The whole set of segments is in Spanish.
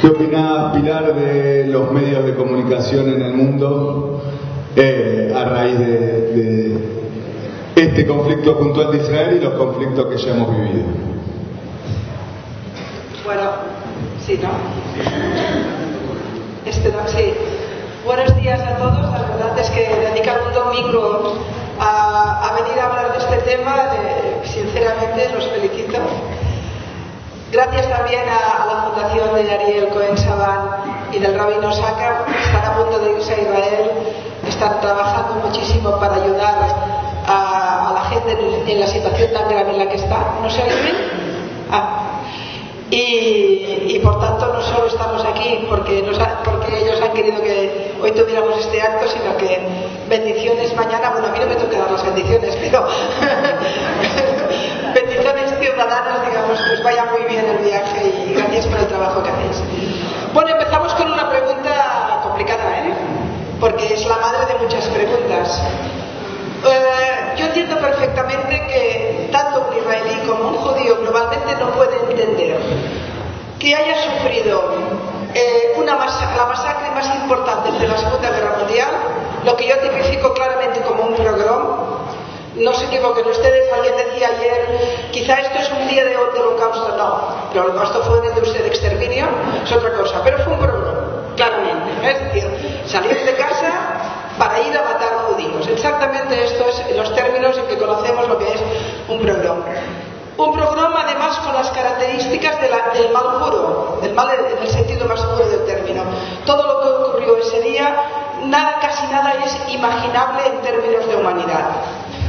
¿Qué opinás, Pilar, de los medios de comunicación en el mundo a raíz de este conflicto puntual de Israel y los conflictos que ya hemos vivido? Bueno, sí, ¿no? Sí. Buenos días a todos. La verdad es que dedicar un domingo a venir a hablar de este tema, sinceramente los felicito. Gracias también a la fundación de Ariel Cohen Saban y del Rabino Saka, que están a punto de irse a Israel, están trabajando muchísimo para ayudar a la gente en la situación tan grave en la que está. ¿No se oye bien? Y por tanto no solo estamos aquí porque ellos han querido que hoy tuviéramos este acto, sino que bendiciones mañana. Bueno, a mí no me toca dar las bendiciones, pero bendiciones ciudadanas, digamos, que os vaya muy bien el viaje y gracias por el trabajo que hacéis. Bueno, empezamos con una pregunta complicada, porque es la madre de muchas preguntas. Yo entiendo perfectamente que tanto un israelí como un judío globalmente no puede entender que haya sufrido la masacre más importante de la Segunda Guerra Mundial, lo que yo tipifico claramente como un pogrom. No se equivoquen ustedes, alguien decía ayer, quizá esto es un día de holocausto. No, el holocausto fue una industria de exterminio, es otra cosa, pero fue un pogrom, claramente. Es decir, salir de casa para ir a matar judíos. Exactamente esto es los términos en que conocemos lo que es un pogrom. Un pogrom además con las características del mal puro, del mal en el sentido más puro del término. Todo lo que ocurrió ese día, casi nada es imaginable en términos de humanidad.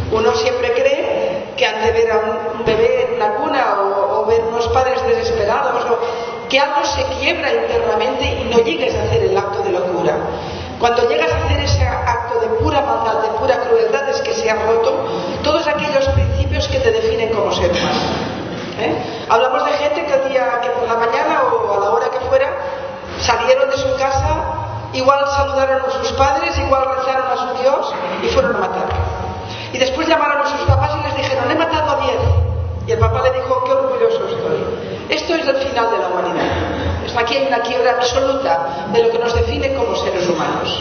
Uno siempre cree que ante ver a un bebé en una cuna o ver unos padres desesperados, que algo se quiebra internamente y no llegues a hacer el acto de locura. Cuando llegas a hacer ese acto de pura maldad, de pura crueldad, es que se han roto todos aquellos principios que te definen como ser humano. Hablamos de gente que por la mañana o a la hora que fuera salieron de su casa, igual saludaron a sus padres, igual rezaron a su Dios y fueron a matar. Y después llamaron a sus papás y les dijeron: he matado a 10. Y el papá le dijo: qué orgulloso estoy. Esto es el final de la humanidad. Aquí hay una quiebra absoluta de lo que nos define como seres humanos.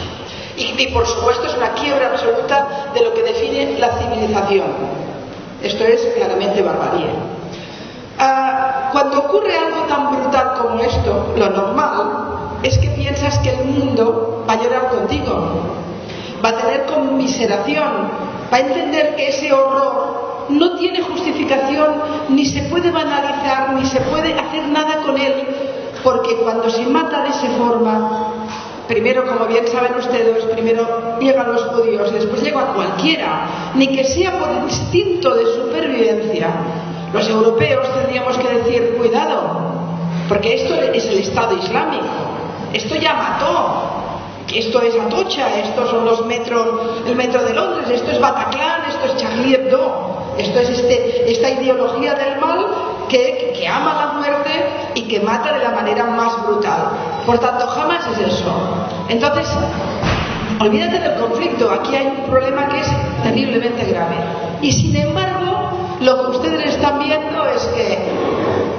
Y por supuesto es una quiebra absoluta de lo que define la civilización. Esto es claramente barbarie. Cuando ocurre algo tan brutal como esto, lo normal es que piensas que el mundo va a llorar contigo, va a tener conmiseración, va a entender que ese horror no tiene justificación, ni se puede banalizar, ni se puede hacer nada con él, porque cuando se mata de esa forma, primero, como bien saben ustedes, primero llegan los judíos y después llega cualquiera, ni que sea por instinto de supervivencia. Los europeos tendríamos que decir: cuidado, porque esto es el Estado Islámico, esto ya mató. Esto es Atocha, estos son el metro de Londres, esto es Bataclan, esto es Charlie Hebdo, esto es esta ideología del mal que ama la muerte y que mata de la manera más brutal. Por tanto, jamás es eso. Entonces, olvídate del conflicto, aquí hay un problema que es terriblemente grave. Y sin embargo, lo que ustedes están viendo es que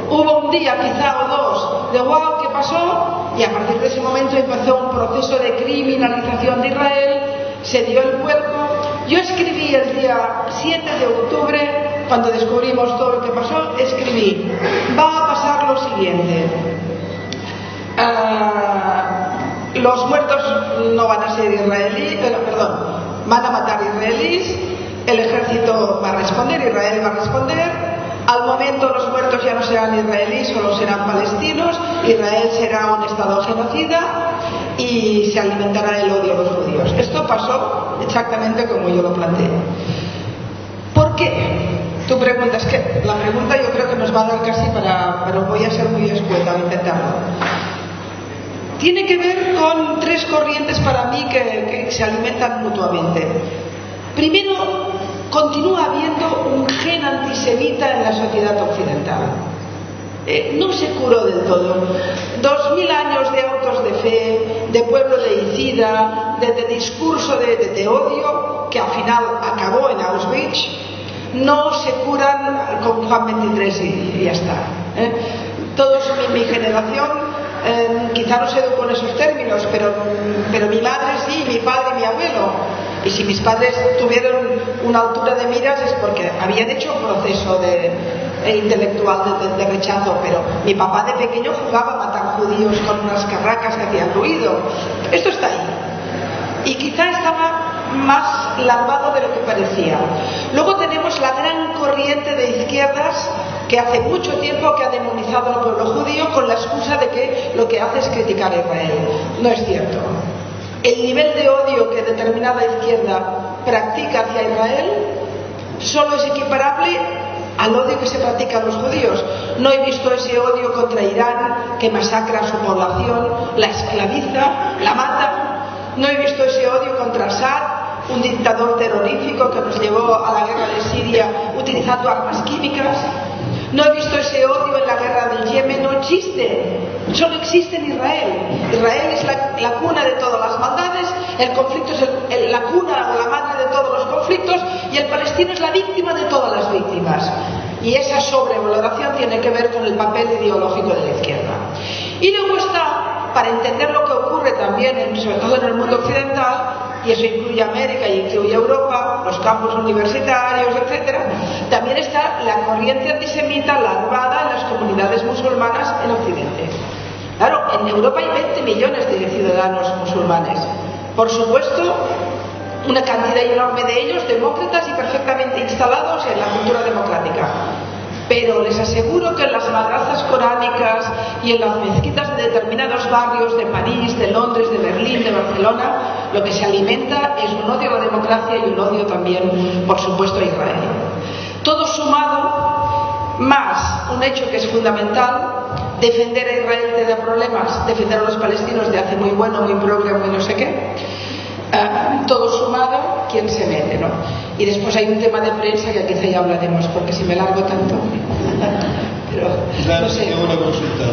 hubo un día quizá o dos de wow, ¿qué pasó? Y a partir de ese momento empezó un proceso de criminalización de Israel, se dio el vuelco. Yo escribí el día 7 de octubre, cuando descubrimos todo lo que pasó, escribí: va a pasar lo siguiente. Los muertos no van a ser israelíes, van a matar israelíes, el ejército va a responder, Israel va a responder. Al momento los muertos ya no serán israelíes, solo serán palestinos. Israel será un estado genocida y se alimentará el odio a los judíos. Esto pasó exactamente como yo lo planteé. ¿Por qué? Tu pregunta, es que la pregunta yo creo que nos va a dar casi pero voy a ser muy escueta al intentarlo. Tiene que ver con tres corrientes para mí que se alimentan mutuamente. Primero, continúa habiendo un gen antisemita en la sociedad occidental. No se curó del todo. 2000 años de autos de fe, de pueblo laicida, de discurso de odio, que al final acabó en Auschwitz, no se curan con Juan 23 y ya está. Todos mi generación quizá no se educó en esos términos, pero mi madre sí, mi padre y mi abuelo. Y si mis padres tuvieron una altura de miras es porque habían hecho un proceso intelectual de rechazo, pero mi papá de pequeño jugaba a matar judíos con unas carracas que hacían ruido. Esto está ahí. Y quizá estaba más larvado de lo que parecía. Luego tenemos la gran corriente de izquierdas que hace mucho tiempo que ha demonizado al pueblo judío con la excusa de que lo que hace es criticar a Israel. No es cierto. El nivel de odio que determinada izquierda practica hacia Israel solo es equiparable al odio que se practica a los judíos. No he visto ese odio contra Irán, que masacra a su población, la esclaviza, la mata. No he visto ese odio contra Assad, un dictador terrorífico que nos llevó a la guerra de Siria utilizando armas químicas. No he visto ese odio en la guerra del Yemen, no existe. Solo existe en Israel. Israel es la cuna de todas las maldades, el conflicto es la cuna o la madre de todos los conflictos, y el palestino es la víctima de todas las víctimas. Y esa sobrevaloración tiene que ver con el papel ideológico de la izquierda. Y luego está, para entender lo que ocurre también, sobre todo en el mundo occidental, y eso incluye América y incluye Europa, los campus universitarios, etc., también está la corriente antisemita larvada en las comunidades musulmanas en Occidente. Claro, en Europa hay 20 millones de ciudadanos musulmanes. Por supuesto, una cantidad enorme de ellos demócratas y perfectamente instalados en la cultura democrática. Pero les aseguro que en las madrazas coránicas y en las mezquitas de determinados barrios de París, de Londres, de Berlín, de Barcelona, lo que se alimenta es un odio a la democracia y un odio también, por supuesto, a Israel. Todo sumado, más un hecho que es fundamental: defender a Israel te da problemas, defender a los palestinos te hace muy bueno, muy progre, muy no sé qué. Todo sumado, ¿quién se mete, no? Y después hay un tema de prensa que quizá ya hablaremos, porque si me largo tanto. Pero, no sé. Tengo una consulta.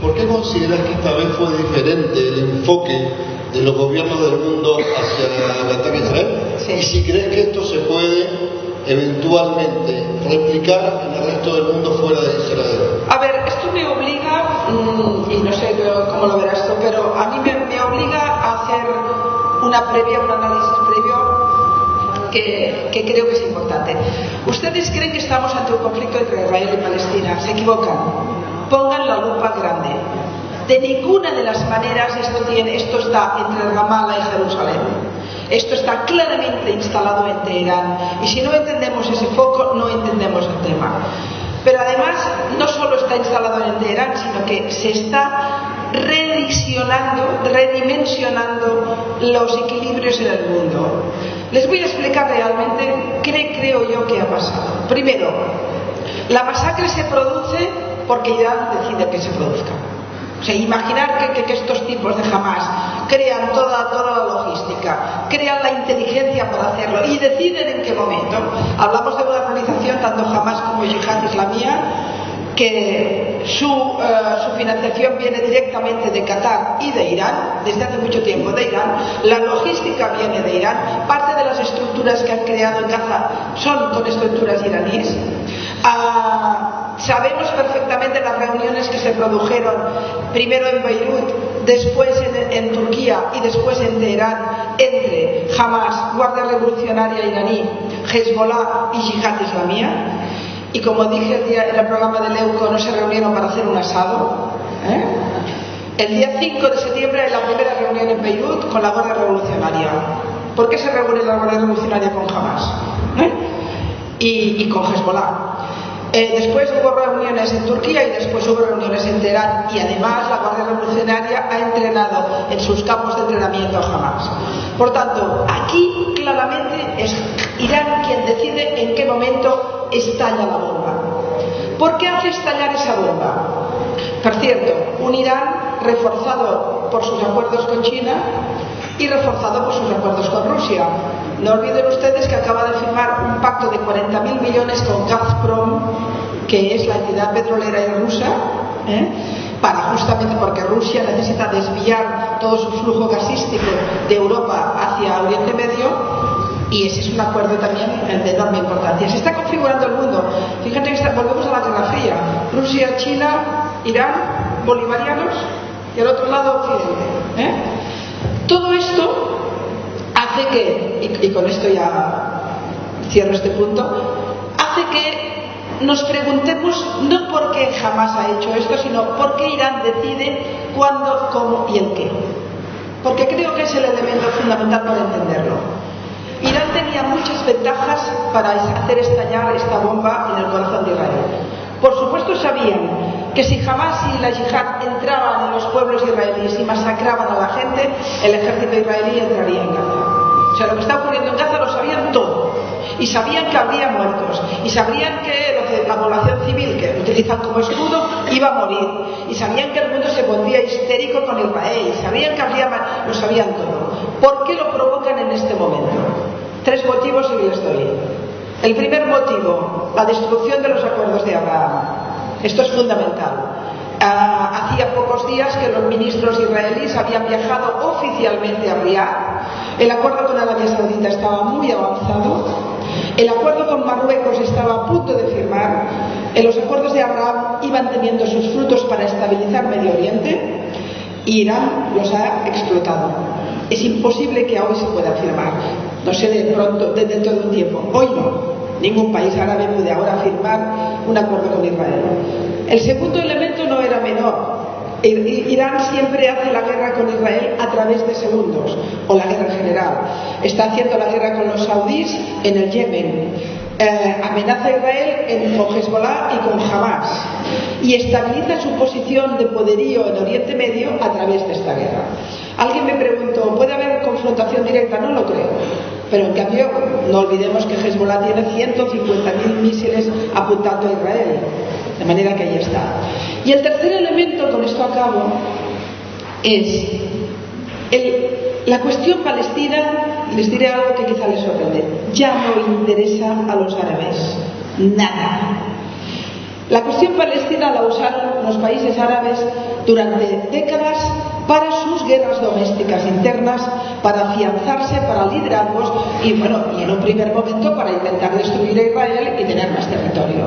¿Por qué consideras que esta vez fue diferente el enfoque de los gobiernos del mundo hacia el ataque a Israel? Sí. Y si crees que esto se puede eventualmente replicar en el resto del mundo fuera de Israel. A ver, esto me obliga, y no sé cómo lo verás tú, pero a mí me obliga a hacer un análisis previo que creo que es importante. ¿Ustedes creen que estamos ante un conflicto entre Israel y Palestina? Se equivocan. Pongan la lupa grande. De ninguna de las maneras esto está entre Ramallah y Jerusalén. Esto está claramente instalado en Teherán. Y si no entendemos ese foco, no entendemos el tema. Pero además, no solo está instalado en Teherán, sino que se está redimensionando los equilibrios en el mundo. Les voy a explicar realmente qué creo yo que ha pasado. Primero, la masacre se produce porque Irán decide que se produzca. O sea, imaginar que estos tipos de Hamas crean toda la logística, crean la inteligencia para hacerlo y deciden en qué momento. Hablamos de una organización, tanto Hamas como Yihad Islamía, que su financiación viene directamente de Qatar y de Irán, desde hace mucho tiempo de Irán. La logística viene de Irán. Parte de las estructuras que han creado en Gaza son con estructuras iraníes. Sabemos perfectamente las reuniones que se produjeron primero en Beirut, después en Turquía y después en Teherán entre Hamas, Guardia Revolucionaria iraní, Hezbollah y Yihad Islamía. Y como dije en el programa de Leuco, no se reunieron para hacer un asado. El día 5 de septiembre hay la primera reunión en Beirut con la Guardia Revolucionaria. ¿Por qué se reúne la Guardia Revolucionaria con Hamas? Y con Hezbollah. Después hubo reuniones en Turquía y después hubo reuniones en Teherán, y además la Guardia Revolucionaria ha entrenado en sus campos de entrenamiento a Hamas. Por tanto, aquí claramente es Irán quien decide en qué momento estalla la bomba. ¿Por qué hace estallar esa bomba? Por cierto, un Irán reforzado por sus acuerdos con China y reforzado por sus acuerdos con Rusia. No olviden ustedes que acaba de firmar un pacto de 40.000 millones con Gazprom, que es la entidad petrolera rusa, para justamente porque Rusia necesita desviar todo su flujo gasístico de Europa hacia Oriente Medio, y ese es un acuerdo también de enorme importancia. Se está configurando el mundo. Fíjate que volvemos a la Guerra Fría. Rusia, China, Irán, bolivarianos y al otro lado Occidente. Todo esto hace que, y con esto ya cierro este punto, hace que nos preguntemos no por qué Hamás ha hecho esto, sino por qué Irán decide cuándo, cómo y el qué. Porque creo que es el elemento fundamental para entenderlo. Irán tenía muchas ventajas para hacer estallar esta bomba en el corazón de Israel. Por supuesto sabían que si Hamás y la yihad entraban en los pueblos israelíes y masacraban a la gente, el ejército israelí entraría en Gaza. O sea, lo que está ocurriendo en Gaza lo sabían todo. Y sabían que habría muertos. Y sabían que la población civil, que utilizan como escudo, iba a morir. Y sabían que el mundo se pondría histérico con Israel. Y sabían que lo sabían todo. ¿Por qué lo provocan en este momento? 3 motivos y les doy. El primer motivo, la destrucción de los acuerdos de Abraham. Esto es fundamental. Hacía pocos días que los ministros israelíes habían viajado oficialmente a Riad. El acuerdo con Arabia Saudita estaba muy avanzado. El acuerdo con Marruecos estaba a punto de firmar. Los acuerdos de Abraham iban teniendo sus frutos para estabilizar Medio Oriente. Y Irán los ha explotado. Es imposible que hoy se pueda firmar. No sé, dentro de un tiempo. Hoy no. Ningún país árabe puede ahora firmar un acuerdo con Israel. El segundo elemento no era menor. Irán siempre hace la guerra con Israel a través de segundos, o la guerra general. Está haciendo la guerra con los saudíes en el Yemen. Amenaza a Israel con Hezbollah y con Hamás. Y estabiliza su posición de poderío en Oriente Medio a través de esta guerra. Alguien me preguntó, ¿puede haber confrontación directa? No lo creo. Pero en cambio, no olvidemos que Hezbollah tiene 150.000 misiles apuntando a Israel. De manera que ahí está. Y el tercer elemento, con esto acabo, es la cuestión palestina. Les diré algo que quizá les sorprende. Ya no interesa a los árabes nada. La cuestión palestina la usaron los países árabes durante décadas para sus guerras domésticas internas, para afianzarse, para liderazgos y en un primer momento para intentar destruir a Israel y tener más territorio.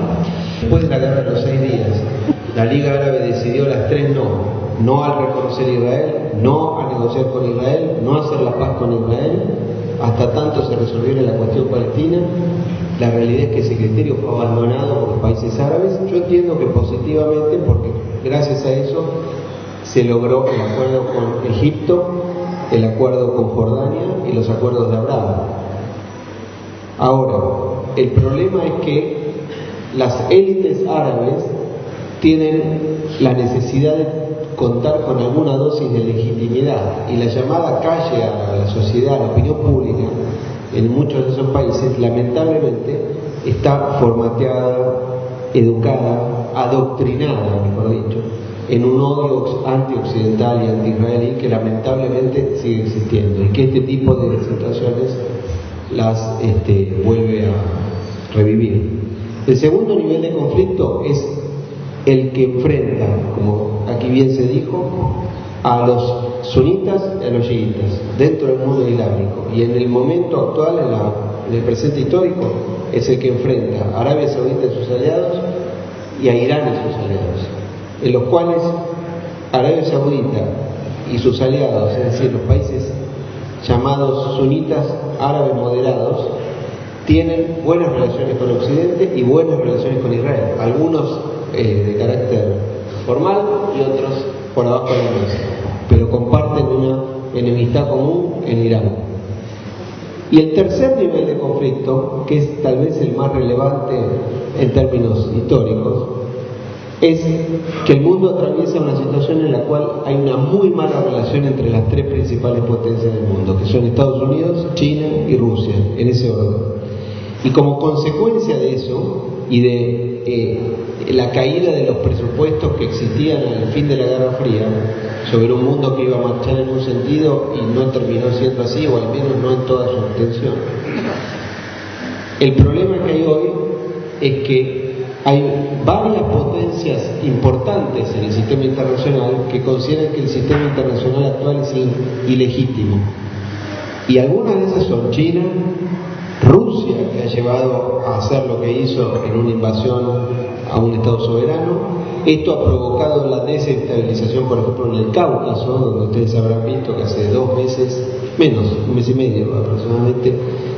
Después de la guerra de los 6 días, la Liga Árabe decidió las 3 no al reconocer a Israel, no a negociar con Israel, no a hacer la paz con Israel, hasta tanto se resolviera la cuestión palestina. La realidad es que ese criterio fue abandonado por los países árabes. Yo entiendo que positivamente, porque gracias a eso se logró el acuerdo con Egipto, el acuerdo con Jordania y los acuerdos de Abraham. Ahora, el problema es que las élites árabes tienen la necesidad de contar con alguna dosis de legitimidad, y la llamada calle árabe, la sociedad, la opinión pública en muchos de esos países lamentablemente está formateada, educada, adoctrinada, mejor dicho, en un odio antioccidental y anti-israelí que lamentablemente sigue existiendo, y que este tipo de situaciones las vuelve a revivir. El segundo nivel de conflicto es el que enfrenta, como aquí bien se dijo, a los sunitas y a los chiitas dentro del mundo islámico, y en el momento actual, en el presente histórico, es el que enfrenta a Arabia Saudita y sus aliados y a Irán y sus aliados, en los cuales Arabia Saudita y sus aliados, es decir, los países llamados sunitas árabes moderados, tienen buenas relaciones con Occidente y buenas relaciones con Israel, algunos de carácter formal y otros por abajo de la mesa, pero comparten una enemistad común en Irán. Y el tercer nivel de conflicto, que es tal vez el más relevante en términos históricos, es que el mundo atraviesa una situación en la cual hay una muy mala relación entre las 3 principales potencias del mundo, que son Estados Unidos, China y Rusia, en ese orden. Y como consecuencia de eso y de la caída de los presupuestos que existían al fin de la Guerra Fría sobre un mundo que iba a marchar en un sentido y no terminó siendo así, o al menos no en toda su extensión, el problema que hay hoy es que hay varias potencias importantes en el sistema internacional que consideran que el sistema internacional actual es ilegítimo, y algunas de esas son China, Rusia, que ha llevado a hacer lo que hizo en una invasión a un Estado soberano. Esto ha provocado la desestabilización, por ejemplo, en el Cáucaso, donde ustedes habrán visto que hace 2 meses, menos, 1 mes y medio aproximadamente,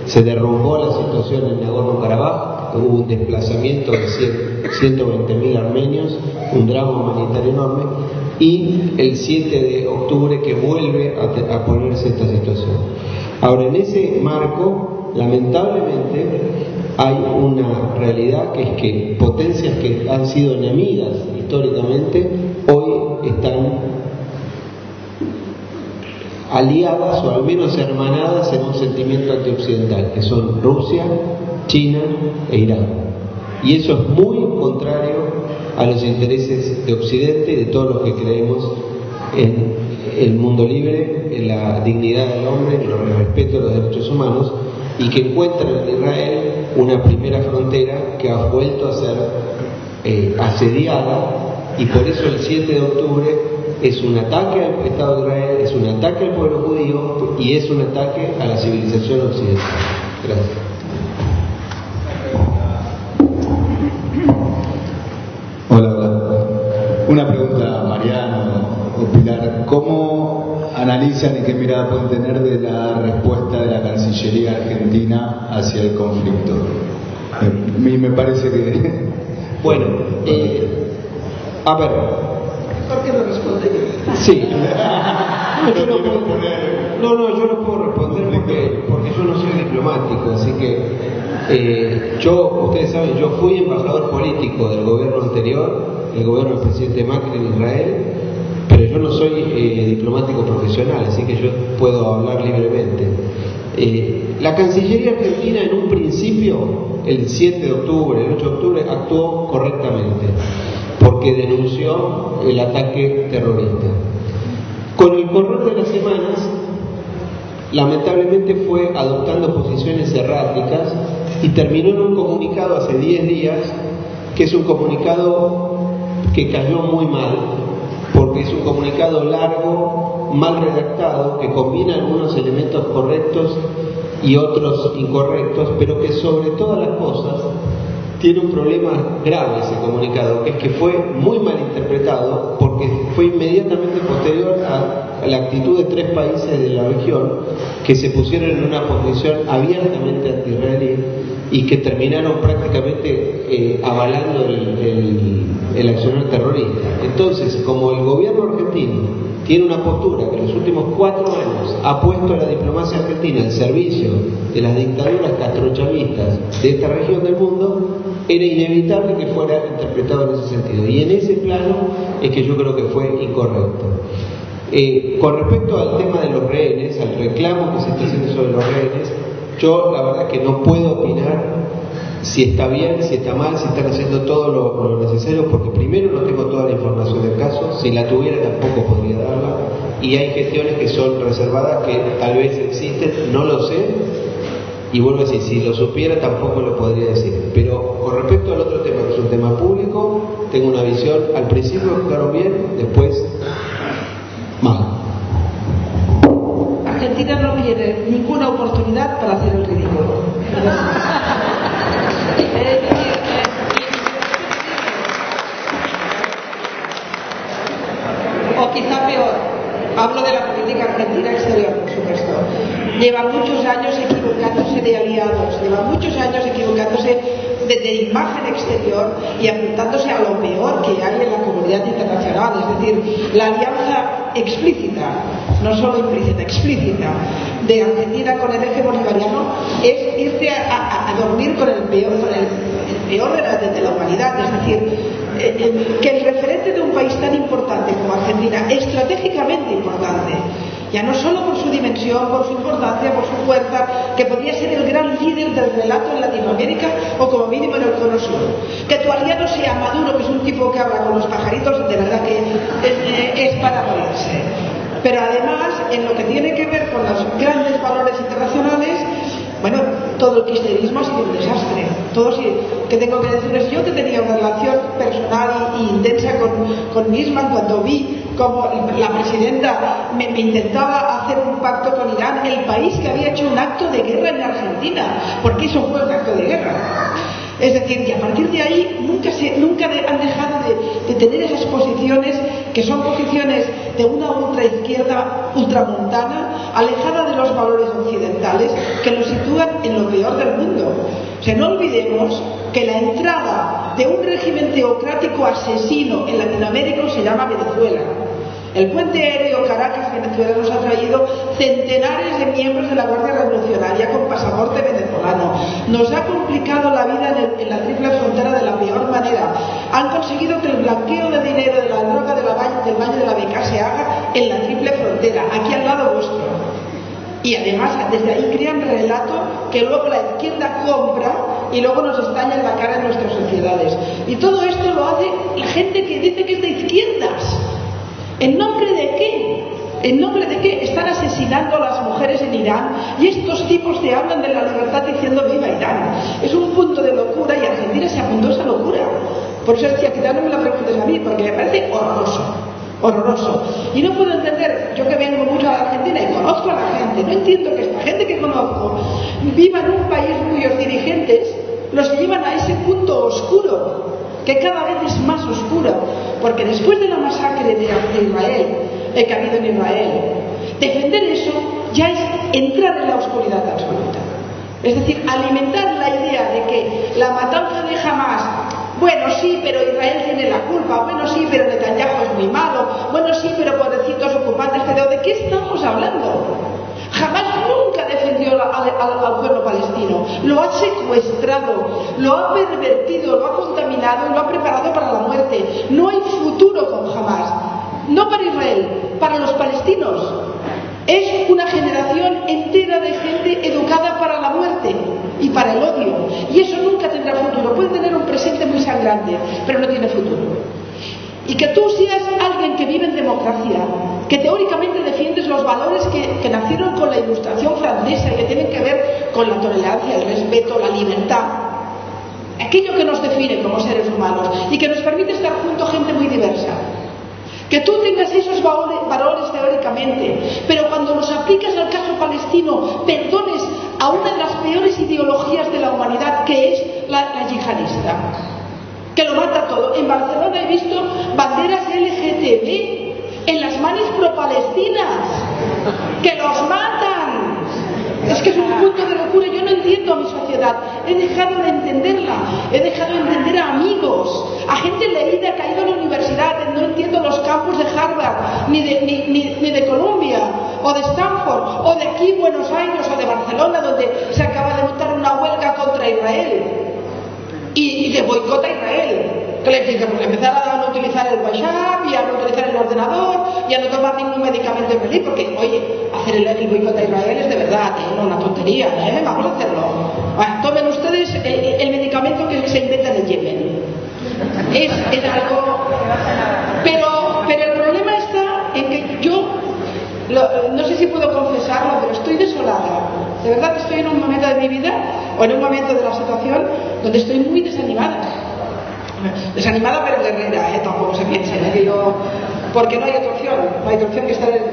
se derrumbó la situación en Nagorno-Karabaj, hubo un desplazamiento de 120.000 armenios, un drama humanitario enorme, y el 7 de octubre que vuelve a ponerse esta situación. Ahora, en ese marco, lamentablemente, hay una realidad que es que potencias que han sido enemigas históricamente hoy están aliadas o al menos hermanadas en un sentimiento antioccidental, que son Rusia, China e Irán. Y eso es muy contrario a los intereses de Occidente y de todos los que creemos en el mundo libre, en la dignidad del hombre, en el respeto de los derechos humanos, y que encuentran en Israel una primera frontera que ha vuelto a ser asediada, y por eso el 7 de octubre es un ataque al Estado de Israel, es un ataque al pueblo judío y es un ataque a la civilización occidental. Gracias. Hola. Una pregunta, Mariano o Pilar. ¿Cómo analizan y qué mirada pueden tener de la respuesta de la Cancillería argentina hacia el conflicto? A mí me parece que... Bueno, a ver... ¿Por qué no responde yo? Sí. Yo no puedo responder porque yo no soy diplomático, así que ustedes saben, yo fui embajador político del gobierno anterior, el gobierno del presidente Macri en Israel, pero yo no soy diplomático profesional, así que yo puedo hablar libremente. La Cancillería argentina en un principio, el 7 de octubre, el 8 de octubre, actuó correctamente, porque denunció el ataque terrorista. Con el correr de las semanas, lamentablemente fue adoptando posiciones erráticas y terminó en un comunicado hace 10 días, que es un comunicado que cayó muy mal, porque es un comunicado largo, mal redactado, que combina algunos elementos correctos y otros incorrectos, pero que sobre todas las cosas tiene un problema grave ese comunicado, que es que fue muy mal interpretado porque fue inmediatamente posterior a la actitud de 3 países de la región que se pusieron en una posición abiertamente anti-israelí y que terminaron prácticamente avalando el accionar terrorista. Entonces, como el gobierno argentino tiene una postura que en los últimos 4 años ha puesto a la diplomacia argentina al servicio de las dictaduras castrochavistas de esta región del mundo, era inevitable que fuera interpretado en ese sentido. Y en ese plano es que yo creo que fue incorrecto. Con respecto al tema de los rehenes, al reclamo que se está haciendo sobre los rehenes, yo la verdad que no puedo opinar si está bien, si está mal, si están haciendo todo lo necesario, porque primero no tengo toda la información del caso, si la tuviera tampoco podría darla, y hay gestiones que son reservadas que tal vez existen, no lo sé, y vuelvo a decir, si lo supiera tampoco lo podría decir. Pero con respecto al otro tema, que es un tema público, tengo una visión, al principio jugaron bien, después mal. Argentina no tiene ninguna oportunidad para hacer el ridículo. O quizá peor, hablo de la política argentina exterior, por supuesto. Lleva muchos años equivocándose de aliados, lleva muchos años equivocándose de imagen exterior y apuntándose a lo peor que hay en la comunidad internacional, es decir, la alianza explícita, no solo implícita, explícita, de Argentina con el eje bolivariano es irse a dormir con el peor de la humanidad, es decir, que el referente de un país tan importante como Argentina, estratégicamente importante, ya no solo por su dimensión, por su importancia, por su fuerza, que podría ser el gran líder del relato en Latinoamérica o como mínimo en el Cono Sur. Que tu aliado sea Maduro, que es un tipo que habla con los pajaritos, de verdad que es para morirse. Pero además, en lo que tiene que ver con los grandes valores internacionales, bueno, todo el kirchnerismo ha sido un desastre. ¿Qué tengo que decirles yo? Que tenía una relación personal e intensa con Nisman cuando vi como la presidenta me intentaba hacer un pacto con Irán, el país que había hecho un acto de guerra en Argentina, porque eso fue un acto de guerra. Es decir, y a partir de ahí nunca han dejado de tener esas posiciones que son posiciones de una ultraizquierda ultramontana, alejada de los valores occidentales, que los sitúan en lo peor del mundo. O sea, no olvidemos que la entrada de un régimen teocrático asesino en Latinoamérica se llama Venezuela. El puente aéreo Caracas-Venezuela nos ha traído centenares de miembros de la Guardia Revolucionaria con pasaporte venezolano. Nos ha complicado la vida en la triple frontera de la peor manera. Han conseguido que el blanqueo de dinero de la droga del Valle de la Beca se haga en la triple frontera, aquí al lado vuestro. Y además desde ahí crean relato que luego la izquierda compra y luego nos estalla en la cara en nuestras sociedades. Y todo esto lo hace la gente que dice que es de izquierdas. ¿En nombre de qué? ¿En nombre de qué están asesinando a las mujeres en Irán? Y estos tipos te hablan de la libertad diciendo viva Irán. Es un punto de locura y Argentina se apuntó a esa locura. Por eso decía, quizás no me la preguntes a mí, porque me parece horroroso. Horroroso. Y no puedo entender, yo que vengo mucho a la Argentina y conozco a la gente, no entiendo que esta gente que conozco viva en un país cuyos dirigentes los llevan a ese punto oscuro, que cada vez es más oscuro, porque después de la masacre de Israel, que ha habido en Israel, defender eso ya es entrar en la oscuridad absoluta. Es decir, alimentar la idea de que la matanza de Hamás, bueno sí, pero Israel tiene la culpa, bueno sí, pero Netanyahu es muy malo, bueno sí, pero pobrecitos ocupantes, pero ¿de qué estamos hablando? Jamás nunca defendió al pueblo palestino, lo ha secuestrado, lo ha pervertido, lo ha contaminado y lo ha preparado para la muerte. No hay futuro con Hamás, no para Israel, para los palestinos. Es una generación entera de gente educada para la muerte y para el odio, y eso nunca tendrá futuro. Puede tener un presente muy sangrante, pero no tiene futuro. Y que tú seas alguien que vive en democracia, que teóricamente defiendes los valores que nacieron con la Ilustración francesa y que tienen que ver con la tolerancia, el respeto, la libertad, aquello que nos define como seres humanos y que nos permite estar junto a gente muy diversa. Que tú tengas esos valores teóricamente, pero cuando los aplicas al caso palestino, perdones a una de las peores ideologías de la humanidad, que es la yihadista, que lo mata todo. En Barcelona he visto banderas LGTB en las manis pro-palestinas, que los matan. Es que es un punto de locura. Yo no entiendo a mi sociedad, he dejado de entenderla, he dejado de entender a amigos, a gente leída que ha ido a la universidad. No entiendo los campus de Harvard, ni de Columbia, o de Stanford, o de aquí Buenos Aires, o de Barcelona, donde se acaba de montar una huelga contra Israel y de boicot a Israel, que le dicen que empezar a no utilizar el WhatsApp y a no utilizar el ordenador y a no tomar ningún medicamento israelí, porque oye, hacer el boicot a Israel es de verdad, no una tontería, vamos a hacerlo. Tomen ustedes el medicamento que se inventa en el Yemen. Es algo, pero el problema está en que yo no sé si puedo confesarlo, pero estoy desolada. De verdad que estoy en un momento de mi vida, o en un momento de la situación, donde estoy muy desanimada. Desanimada pero guerrera, tampoco se piense, porque no hay otra opción que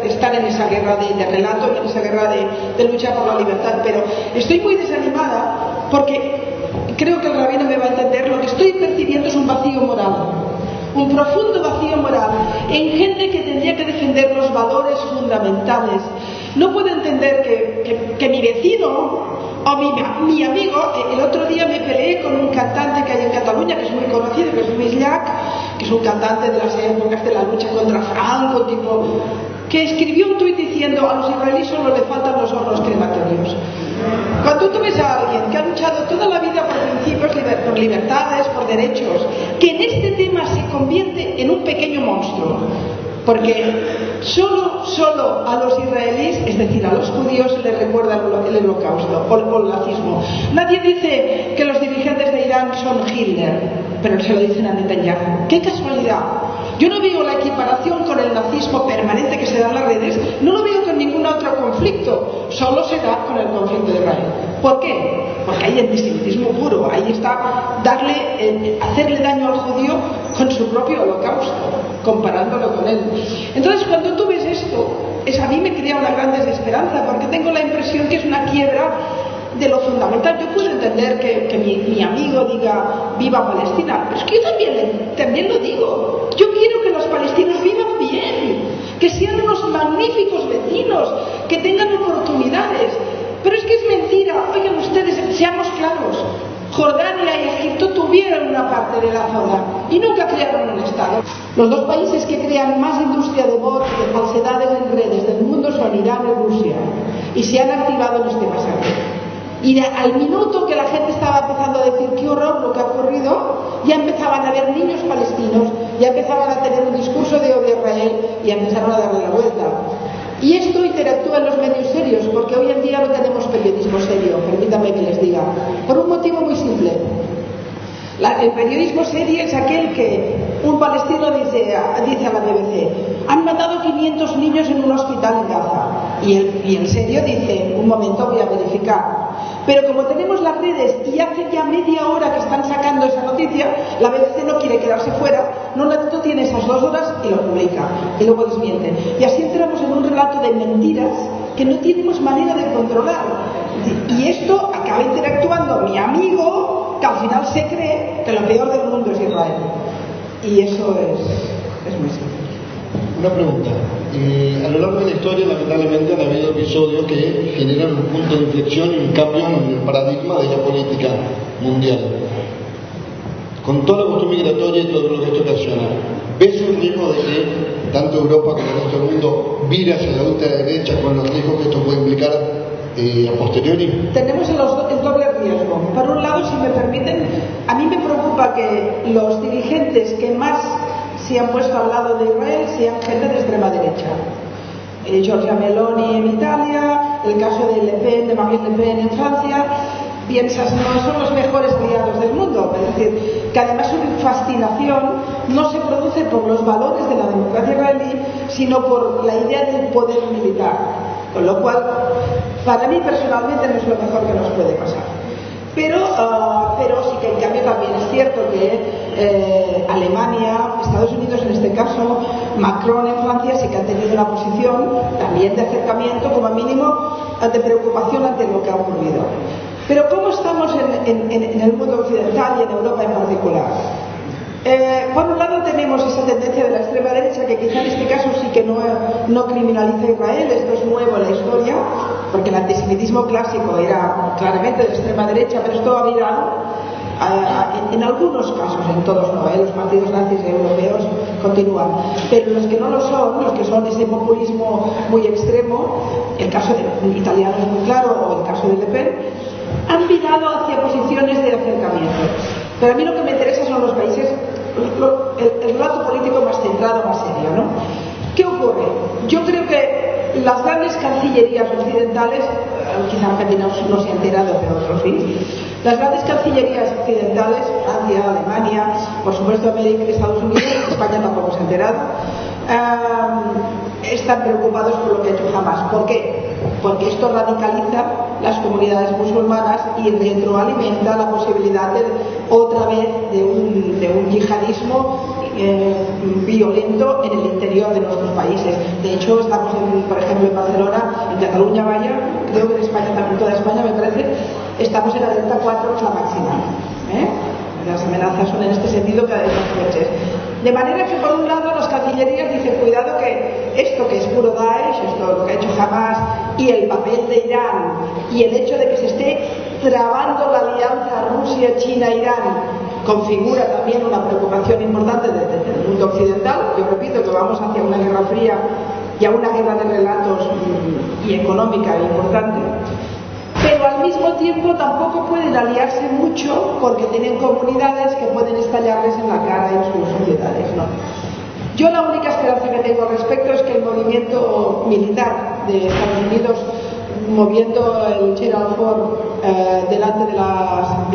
estar en esa guerra de relato, en esa guerra de lucha por la libertad. Pero estoy muy desanimada porque creo que el rabino me va a entender. Lo que estoy percibiendo es un vacío moral, un profundo vacío moral en gente que tendría que defender los valores fundamentales. No puedo entender que mi vecino o mi amigo, el otro día me peleé con un cantante que hay en Cataluña, que es muy conocido, que es Luis Llach, que es un cantante de las épocas de la lucha contra Franco, que escribió un tuit diciendo: a los israelíes solo le faltan los hornos crematorios. Cuando tú ves a alguien que ha luchado toda la vida por principios, por libertades, por derechos, que en este tema se convierte en un pequeño monstruo, porque solo a los israelíes, es decir, a los judíos, les recuerda el holocausto o el nazismo. Nadie dice que los dirigentes de Irán son Hitler, pero se lo dicen a Netanyahu. ¡Qué casualidad! Yo no veo la equiparación con el nazismo permanente que se da en las redes, no lo veo con ningún otro conflicto, solo se da con el conflicto de Israel. ¿Por qué? Porque hay antisemitismo puro, ahí está hacerle daño al judío con su propio holocausto, comparándolo con él. Entonces, cuando tú ves esto, a mí me crea una gran desesperanza, porque tengo la impresión que es una quiebra de lo fundamental. Yo puedo entender que mi amigo diga viva Palestina, pero es que yo también lo digo. Yo quiero que los palestinos vivan bien, que sean unos magníficos vecinos, que tengan oportunidades. Pero es que es mentira. Oigan ustedes, seamos claros. Jordania y Egipto tuvieron una parte de la zona y nunca crearon un Estado. Los dos países que crean más industria de bots, de falsedades en redes del mundo son Irán y Rusia, y se han activado en este masacre. Y al minuto que la gente estaba empezando a decir qué horror lo que ha ocurrido, ya empezaban a haber niños palestinos, ya empezaban a tener un discurso de odio a Israel y empezaron a darle la vuelta. Y esto interactúa en los medios serios, porque hoy en día no tenemos periodismo serio, permítanme que les diga, por un motivo muy simple. El periodismo serio es aquel que un palestino dice a la BBC: han matado 500 niños en un hospital en Gaza. Y el serio dice: un momento, voy a verificar. Pero como tenemos las redes y hace ya media hora que están sacando esa noticia, la BBC no quiere quedarse fuera, no tiene esas 2 horas y lo publica, y luego desmiente. Y así entramos en un relato de mentiras que no tenemos manera de controlar. Y esto acaba interactuando mi amigo, que al final se cree que lo peor del mundo es Israel. Y eso es muy simple. Una pregunta. A lo largo de la historia, lamentablemente, han habido episodios que generan un punto de inflexión y un cambio en el paradigma de la política mundial. Con toda la cuestión migratoria y todo lo que esto ocasiona, ¿ves un riesgo de que tanto Europa como el resto del mundo vire hacia la ultraderecha con los riesgos que esto puede implicar a posteriori? Tenemos el doble riesgo. Por un lado, si me permiten, a mí me preocupa que los dirigentes que más se han puesto al lado de Israel sean gente de extrema derecha. Giorgia Meloni en Italia, el caso de Le Pen, de Marine Le Pen en Francia. Piensas, no son los mejores aliados del mundo, es decir, que además su fascinación no se produce por los valores de la democracia israelí, sino por la idea del poder militar, con lo cual, para mí personalmente no es lo mejor que nos puede pasar. Pero sí que en cambio también es cierto que Alemania, Estados Unidos en este caso, Macron en Francia sí que han tenido una posición también de acercamiento, como mínimo de preocupación ante lo que ha ocurrido. Pero ¿cómo estamos en el mundo occidental y en Europa en particular? Por un lado tenemos esa tendencia de la extrema derecha que quizá en este caso sí que no criminaliza a Israel. Esto es nuevo en la historia, porque el antisemitismo clásico era claramente de extrema derecha, pero esto ha virado en algunos casos, en todos no, los partidos nazis europeos continúan, pero los que no lo son, los que son ese populismo muy extremo, el caso de italiano es muy claro, o el caso de Le Pen, han virado hacia posiciones de acercamiento. Pero a mí lo que me interesa son los países, el relato político más centrado, más serio, ¿no? ¿Qué ocurre? Yo creo que las grandes cancillerías occidentales, quizá Argentina no se ha enterado, pero otros sí, las grandes cancillerías occidentales, Francia, Alemania, por supuesto América y Estados Unidos, España tampoco se ha enterado, están preocupados por lo que ha hecho Hamas. ¿Por qué? Porque esto radicaliza las comunidades musulmanas y retroalimenta la posibilidad otra vez de un yihadismo violento en el interior de nuestros países. De hecho, estamos, por ejemplo, en Barcelona, en Cataluña, vaya, creo que en España también, toda España me parece, estamos en alerta 4, que es la máxima. Las amenazas son en este sentido cada vez más fuertes. De manera que, por un lado, las cancillerías dicen, cuidado que esto que es puro Daesh, esto lo que ha hecho Hamas, y el papel de Irán, y el hecho de que se esté trabando la alianza Rusia-China-Irán, configura también una preocupación importante del mundo occidental. Yo repito que vamos hacia una guerra fría y a una guerra de relatos y económica importante. Pero al mismo tiempo tampoco pueden aliarse mucho porque tienen comunidades que pueden estallarles en la cara en sus sociedades, ¿no? Yo la única esperanza que tengo al respecto es que el movimiento militar de Estados Unidos, moviendo el Gerald Ford delante de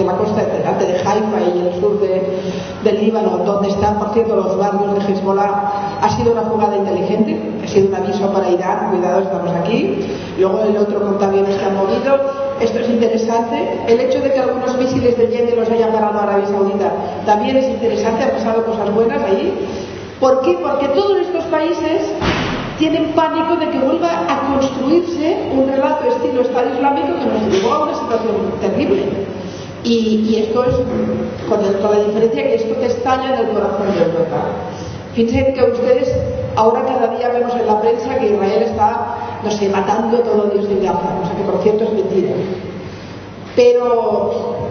la costa, delante de Haifa y el sur del Líbano, donde están, por cierto, los barrios de Hezbollah, ha sido una jugada inteligente, ha sido un aviso para Irán, cuidado, estamos aquí. Luego el otro portaaviones que han movido, esto es interesante. El hecho de que algunos misiles de Yemen los haya parado Arabia Saudita también es interesante, han pasado cosas buenas ahí. ¿Por qué? Porque todos estos países tienen pánico de que vuelva a construirse un relato estilo Estado Islámico que nos llevó a una situación terrible. Y esto es con la diferencia que esto te estalla en el corazón de Europa. Fíjense que ustedes, ahora cada día vemos en la prensa que Israel está, no sé, matando a todo Dios de Gaza, cosa que por cierto es mentira. Pero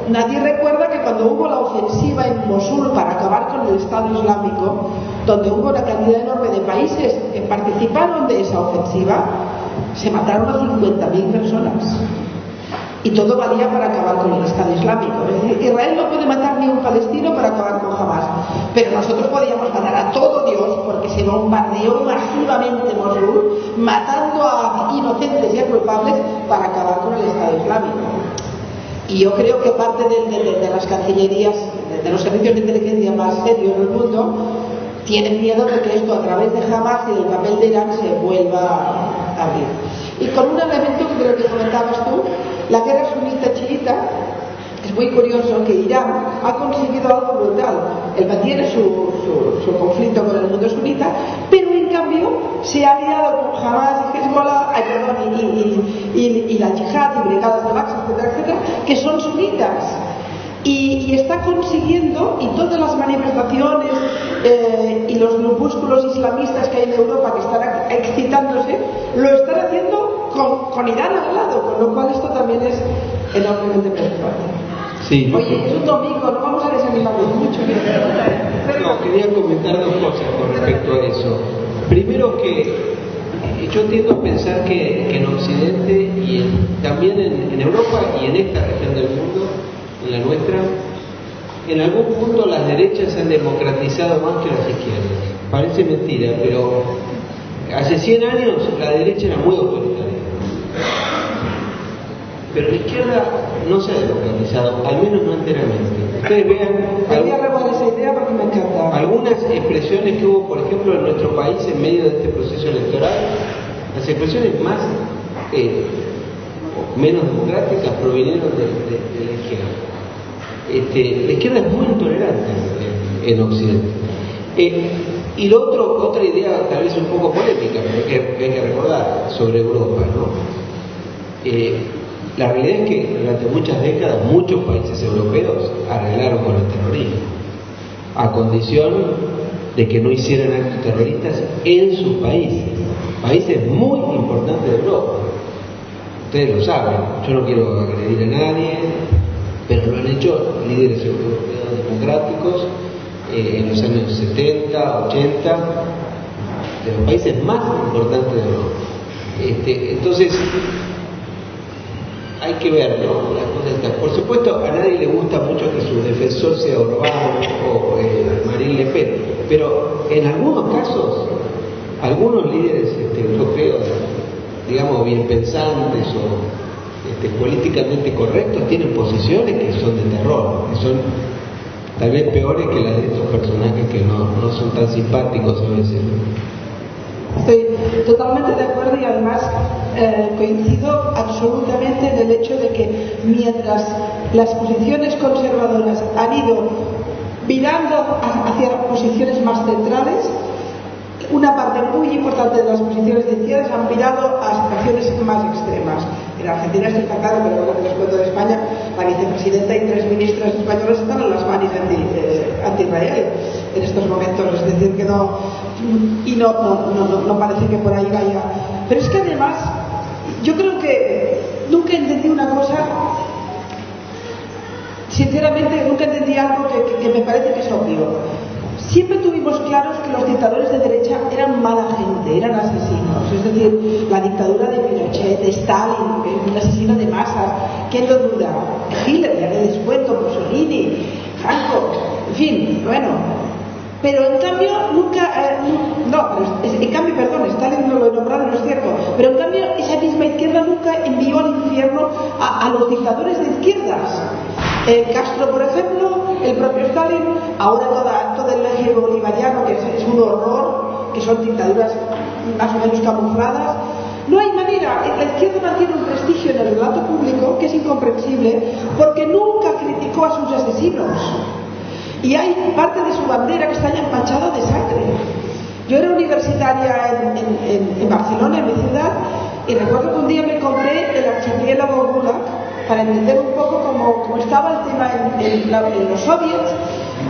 nadie recuerda que cuando hubo la ofensiva en Mosul para acabar con el Estado Islámico, donde hubo una cantidad enorme de países que participaron de esa ofensiva, se mataron a 50.000 personas. Y todo valía para acabar con el Estado Islámico. Es decir, Israel no puede matar ni un palestino para acabar con Hamas, pero nosotros podíamos matar a todo Dios porque se bombardeó masivamente Mosul, matando a inocentes y a culpables para acabar con el Estado Islámico. Y yo creo que parte de las cancillerías, de los servicios de inteligencia más serios del mundo, tienen miedo de que esto a través de Hamas y del papel de Irán se vuelva a abrir. Y con un elemento de lo que comentabas tú, la guerra sunita-chiita, es muy curioso que Irán ha conseguido algo brutal. Él mantiene su conflicto con el mundo sunita, pero en cambio se ha aliado con Hamas y Hezbollah, y la Yihad y brigadas de Al-Aqsa, etcétera, etcétera, que son sunitas. Y está consiguiendo, y todas las manifestaciones y los grupúsculos islamistas que hay en Europa que están excitándose, lo están haciendo con Irán al lado, con lo cual esto también es enormemente preocupante. Sí, oye, es un domingo, no vamos a desanimarnos mucho. No, quería comentar dos cosas con respecto a eso. Primero que yo tiendo a pensar que en Occidente y también en Europa y en esta región del mundo, en la nuestra, en algún punto las derechas se han democratizado más que las izquierdas. Parece mentira, pero hace 100 años la derecha era muy autoritaria. Pero la izquierda no se ha democratizado, al menos no enteramente. Ustedes vean esa idea porque me encanta. Algunas expresiones que hubo, por ejemplo, en nuestro país en medio de este proceso electoral, las expresiones más menos democráticas provinieron de la izquierda. La izquierda es muy intolerante en Occidente. Y otra idea tal vez un poco polémica, pero que hay que recordar sobre Europa, ¿no? La realidad es que durante muchas décadas muchos países europeos arreglaron con el terrorismo, a condición de que no hicieran actos terroristas en sus países muy importantes de Europa. Ustedes lo saben, yo no quiero agredir a nadie, pero lo han hecho líderes europeos democráticos en los años 70, 80, de los países más importantes de Europa. Entonces, hay que ver, ¿no? Las cosas están. Por supuesto, a nadie le gusta mucho que su defensor sea Orbán o Marine Le Pen, pero en algunos casos, algunos líderes europeos, digamos, bien pensantes o políticamente correctos, tienen posiciones que son de terror, que son tal vez peores que las de estos personajes que no son tan simpáticos a veces. Estoy totalmente de acuerdo y además coincido absolutamente en el hecho de que mientras las posiciones conservadoras han ido virando hacia posiciones más centrales, una parte muy importante de las posiciones de izquierdas han virado a situaciones más extremas. En Argentina esto está claro, pero bueno, que les cuento de España, la vicepresidenta y 3 ministras españolas están en las manis anti-Israel en estos momentos, es decir, que no parece que por ahí vaya. Pero es que además, yo creo que nunca entendí una cosa, sinceramente nunca entendí algo que me parece que es obvio. Siempre tuvimos claros que los dictadores de derecha eran mala gente, eran asesinos. Es decir, la dictadura de Pinochet, de Stalin, un asesino de masas, ¿quién lo duda? Hitler, ya le descuento, Mussolini, Franco, en fin, bueno. Pero en cambio nunca, Stalin no lo he nombrado, no es cierto, pero en cambio esa misma izquierda nunca envió al infierno a los dictadores de izquierdas. Castro, por ejemplo, el propio Stalin, ahora todo el eje bolivariano, que es un horror, que son dictaduras más o menos camufladas. No hay manera, la izquierda mantiene un prestigio en el relato público que es incomprensible porque nunca criticó a sus asesinos. Y hay parte de su bandera que está ya manchada de sangre. Yo era universitaria en Barcelona, en mi ciudad, y recuerdo que un día me compré el archipiélago Gulag para entender un poco cómo estaba el tema en los soviets,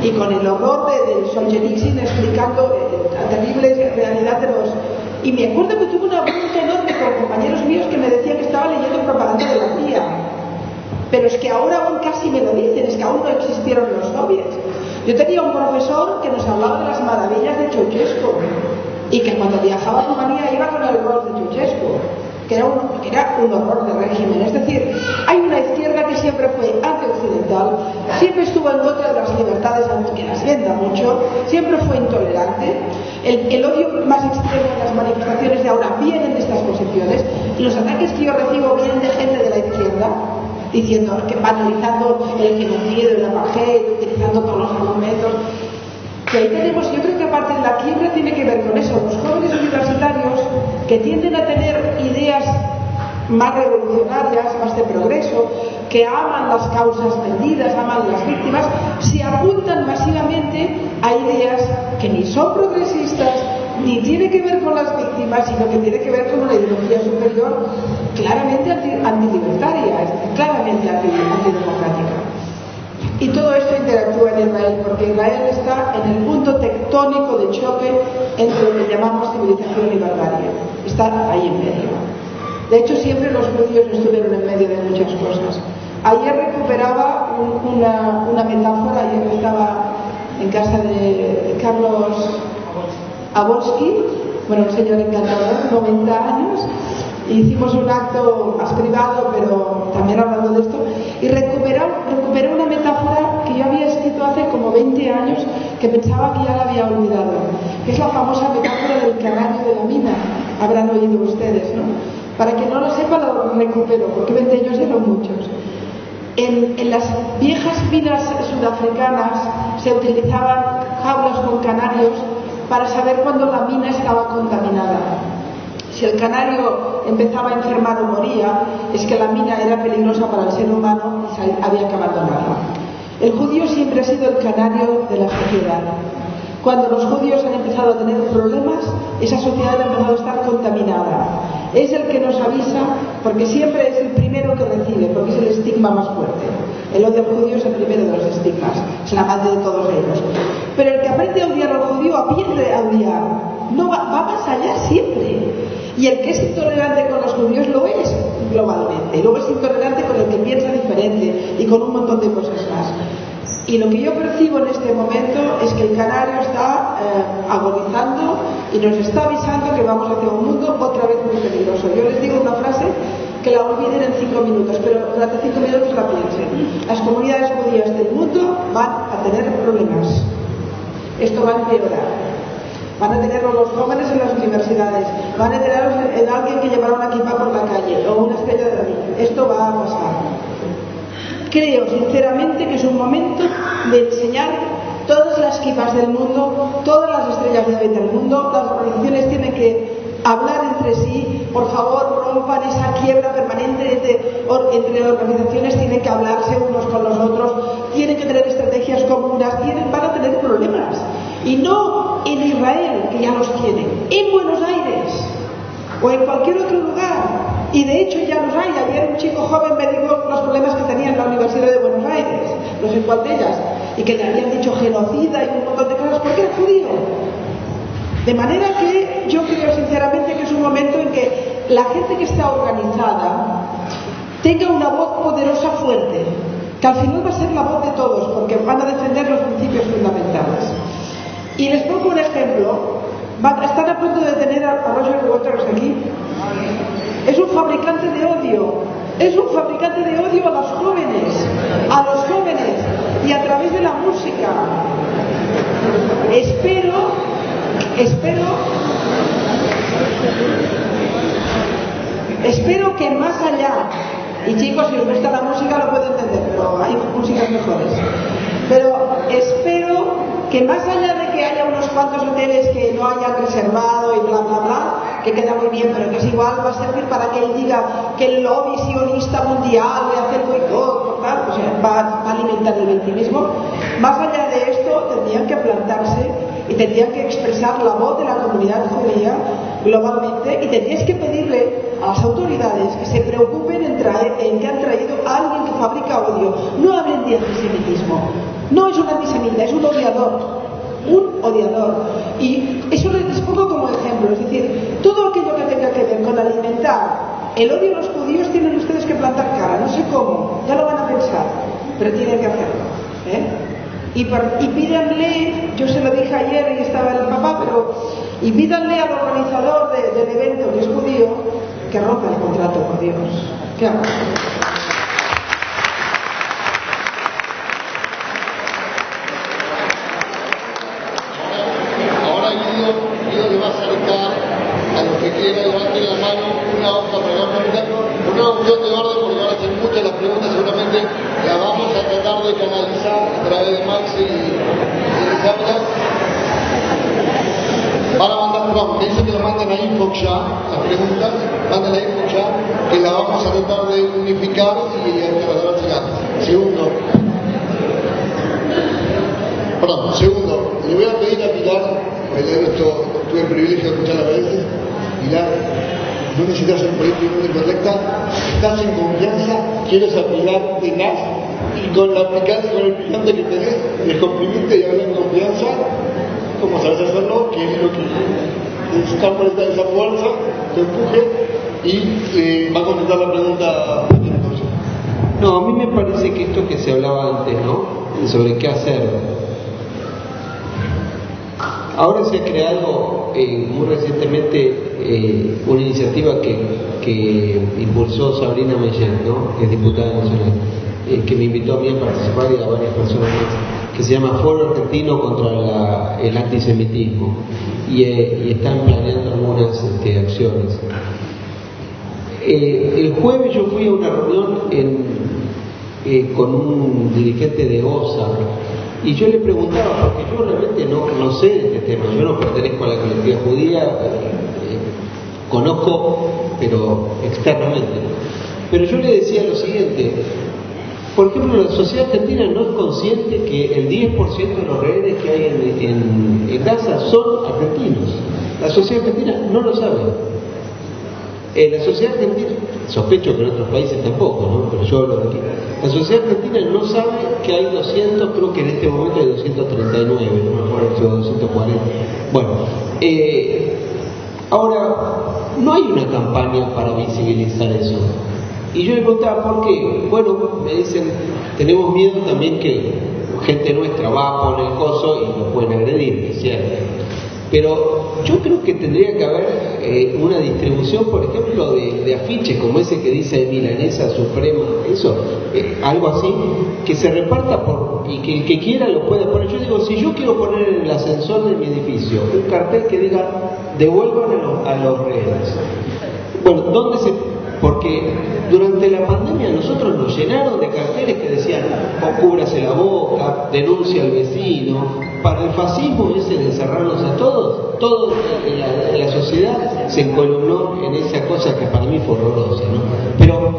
y con el horror de Solzhenitsyn explicando la terrible realidad de los... Y me acuerdo que tuve una pregunta enorme con compañeros míos que me decían que estaba leyendo propaganda de la CIA. Pero es que ahora aún casi me lo dicen, es que aún no existieron los soviets. Yo tenía un profesor que nos hablaba de las maravillas de Ceausescu y que cuando viajaba a Rumanía iba con el rol de Ceausescu, que era un horror de régimen. Es decir, hay una izquierda que siempre fue antioccidental, siempre estuvo en contra de las libertades, aunque las venda mucho, siempre fue intolerante. El odio más extremo en las manifestaciones de ahora vienen de estas posiciones. Los ataques que yo recibo vienen de gente de la izquierda, diciendo que banalizando el genocidio de la apartheid, utilizando todos los argumentos. Y ahí tenemos, yo creo que aparte de la quiebra tiene que ver con eso, los jóvenes universitarios que tienden a tener ideas más revolucionarias, más de progreso, que aman las causas perdidas, aman las víctimas, se apuntan masivamente a ideas que ni son progresistas, ni tiene que ver con las víctimas, sino que tiene que ver con una ideología superior claramente antilibertaria, claramente antidemocrática. Y todo esto interactúa en Israel, porque Israel está en el punto tectónico de choque entre lo que llamamos civilización y barbarie. Está ahí en medio. De hecho, siempre los judíos estuvieron en medio de muchas cosas. Ayer recuperaba una metáfora, ayer estaba en casa de Carlos Abolsky, bueno, un señor encantador, 90 años, y hicimos un acto más privado, pero también hablando de esto, y recuperé una metáfora que yo había escrito hace como 20 años, que pensaba que ya la había olvidado, que es la famosa metáfora del canario de la mina. Habrán oído ustedes, ¿no? Para quien no lo sepa, lo recupero, porque 20 años eran muchos. En las viejas minas sudafricanas se utilizaban jaulas con canarios para saber cuándo la mina estaba contaminada. Si el canario empezaba a enfermar o moría, es que la mina era peligrosa para el ser humano y había que abandonarla. El judío siempre ha sido el canario de la sociedad. Cuando los judíos han empezado a tener problemas, esa sociedad ha empezado a estar contaminada. Es el que nos avisa, porque siempre es el primero que recibe, porque es el estigma más fuerte. El odio al judío es el primero de los estigmas, es la madre de todos ellos. Pero el que aprende a odiar al judío aprende a odiar, no va más allá siempre. Y el que es intolerante con los judíos lo es globalmente, y luego es intolerante con el que piensa diferente y con un montón de cosas más. Y lo que yo percibo en este momento es que el canario está agonizando y nos está avisando que vamos hacia un mundo otra vez muy peligroso. Yo les digo una frase que la olviden en 5 minutos, pero durante 5 minutos la piensen. Las comunidades judías del mundo van a tener problemas. Esto va a empeorar. Van a tenerlo los jóvenes en las universidades, van a tener en alguien que llevará una kippah por la calle o una estrella de David. Esto va a pasar. Creo sinceramente que es un momento de enseñar todas las kippahs del mundo, todas las estrellas de David del mundo. Las organizaciones tienen que hablar entre sí, por favor rompan esa quiebra permanente entre organizaciones, tienen que hablarse unos con los otros, tienen que tener estrategias comunes, van a tener problemas. Y no en Israel, que ya los tienen, en Buenos Aires o en cualquier otro lugar. Y de hecho ya los hay. Ayer un chico joven me dijo los problemas que tenía en la Universidad de Buenos Aires, no sé cuál de ellas, y que le habían dicho genocida y un montón de cosas porque era judío. De manera que yo creo sinceramente que es un momento en que la gente que está organizada tenga una voz poderosa fuerte, que al final va a ser la voz de todos, porque van a defender los principios fundamentales. Y les pongo un ejemplo. Están a punto de detener a Roger Waters aquí. Es un fabricante de odio. Es un fabricante de odio a los jóvenes. A los jóvenes. Y a través de la música. Espero que más allá, y chicos, si os gusta la música lo puedo entender, pero hay músicas mejores. Pero espero que más allá de que haya unos cuantos hoteles que no hayan reservado y bla bla bla, que queda muy bien, pero que es igual, va a servir para que él diga que el lobby sionista mundial le hace el boicot, tal, o sea, va a alimentar el victimismo. Más allá de esto, tendrían que plantarse y tendrían que expresar la voz de la comunidad judía globalmente, y tendríais que pedirle a las autoridades que se preocupen en que han traído a alguien que fabrica odio. No hablen de antisemitismo, no es un antisemita, es un odiador. Y eso les pongo como ejemplo, es decir, todo aquello que tenga que ver con alimentar el odio a los judíos, tienen ustedes que plantar cara, no sé cómo, ya lo van a pensar, pero tienen que hacerlo, y pídanle, yo se lo dije ayer y estaba el papá, y pídanle al organizador del evento, que es judío, que rompa el contrato, por Dios. ¿Qué hago? Ahora Guido le va a acercar a los que quieran, levanten la mano, una hoja para una opción de orden, porque van a ser muchas las preguntas, seguramente las vamos a tratar de canalizar a través de Maxi y Isabela. Van a mandar, perdón, pienso que lo manden a Infox ya, las preguntas, manden a Infox ya, que la vamos a tratar de unificar y trasladárselas. Segundo, le voy a pedir a Pilar, tuve el privilegio de escuchar a veces. Pilar, no necesitas ser políticamente correcta, estás en confianza, quieres aplicar de más, y con la aplicancia, con el picante que tenés, descomprimirte y hablar en confianza, como sabes hacerlo, que es lo que necesitas por esa fuerza, te empuje, y va a contestar la pregunta. No, a mí me parece que esto que se hablaba antes, ¿no? Sobre qué hacer. Ahora se ha creado muy recientemente una iniciativa que impulsó Sabrina Meyer, ¿no? Que es diputada nacional, que me invitó a mí a participar y a varias personas más, que se llama Foro Argentino contra el Antisemitismo, y están planeando algunas acciones. El jueves yo fui a una reunión con un dirigente de OSA, y yo le preguntaba, porque yo realmente no sé de este tema, yo no pertenezco a la colectividad judía, conozco, pero externamente. Pero yo le decía lo siguiente: por ejemplo, la sociedad argentina no es consciente que el 10% de los rehenes que hay en Gaza son argentinos. La sociedad argentina no lo sabe. La sociedad argentina, sospecho que en otros países tampoco, ¿no? Pero yo hablo de aquí. La sociedad argentina no sabe que hay 200, creo que en este momento hay 239, no me acuerdo si 240. Bueno, ahora, no hay una campaña para visibilizar eso. Y yo le preguntaba por qué. Bueno, me dicen, tenemos miedo también que gente nuestra va a poner el coso y nos pueden agredir, es cierto. Pero yo creo que tendría que haber una distribución, por ejemplo, de afiches como ese que dice Milanesa Suprema, eso, algo así, que se reparta y que el que quiera lo pueda poner. Yo digo, si yo quiero poner en el ascensor de mi edificio un cartel que diga devuelvan a los rehenes, bueno, porque durante la pandemia nosotros nos llenaron de carteles que decían o cúbrase la boca, denuncia al vecino. Para el fascismo ese de encerrarnos a todos, toda la sociedad se encolumnó en esa cosa que para mí fue horrorosa, ¿no? Pero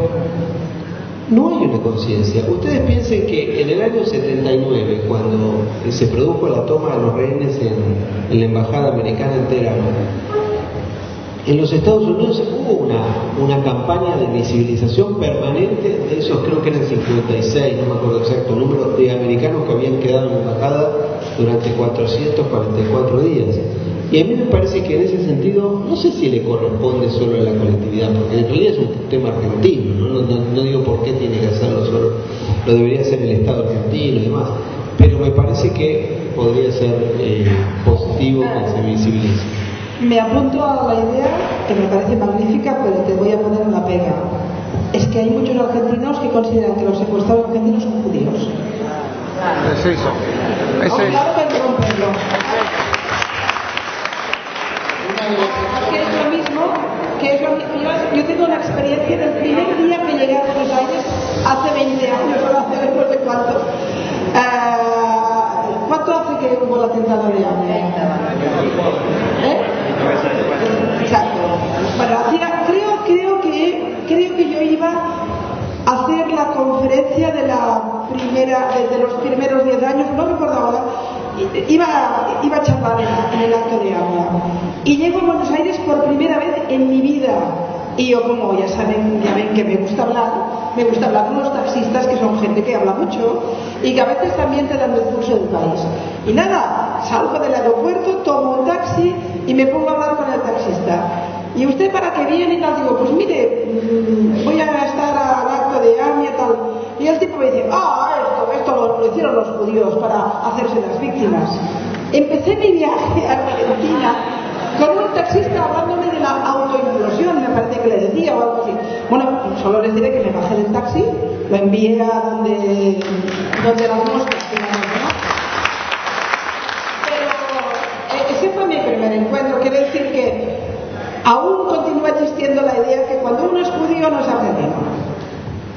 no hay una conciencia. Ustedes piensen que en el año 79, cuando se produjo la toma de los rehenes en la embajada americana en Teherán, en los Estados Unidos hubo una campaña de visibilización permanente de esos, creo que eran 56, no me acuerdo exacto el número, de americanos que habían quedado en la embajada durante 444 días. Y a mí me parece que en ese sentido, no sé si le corresponde solo a la colectividad, porque en realidad es un tema argentino, no digo por qué tiene que hacerlo solo, lo debería hacer el Estado argentino y demás, pero me parece que podría ser positivo que se visibilice. Me apunto a la idea, que me parece magnífica, pero te voy a poner una pega. Es que hay muchos argentinos que consideran que los secuestrados argentinos son judíos. Es eso. Claro que hay que romperlo. Que es lo mismo, yo tengo la experiencia del primer día que llegué a Buenos Aires, hace 20 años, o hace después de cuánto. ¿Cuánto hace que hubo el atentado de Yamé? Exacto. Bueno, creo que yo iba a hacer la conferencia de los primeros 10 años, no recuerdo ahora, iba a charlar en el acto de AMIA. Y llego a Buenos Aires por primera vez en mi vida. Y yo, como ya ven que me gusta hablar con los taxistas, que son gente que habla mucho y que a veces también te dan el pulso del país. Y nada, salgo del aeropuerto, tomo un taxi y me pongo a hablar con el taxista. ¿Y usted para qué viene? Y tal, digo, pues mire, voy a estar al acto de AMIA y tal. Y el tipo me dice, esto lo hicieron los judíos para hacerse las víctimas. Empecé mi viaje a Argentina con un taxista hablándome de la autoimplosión, me parece que le decía o algo así. Bueno, solo les diré que me bajé del taxi, lo envié a donde las moscas, digamos, ¿no? Pero ese fue mi primer encuentro. Quiere decir que aún continúa existiendo la idea que cuando uno es judío no es argentino.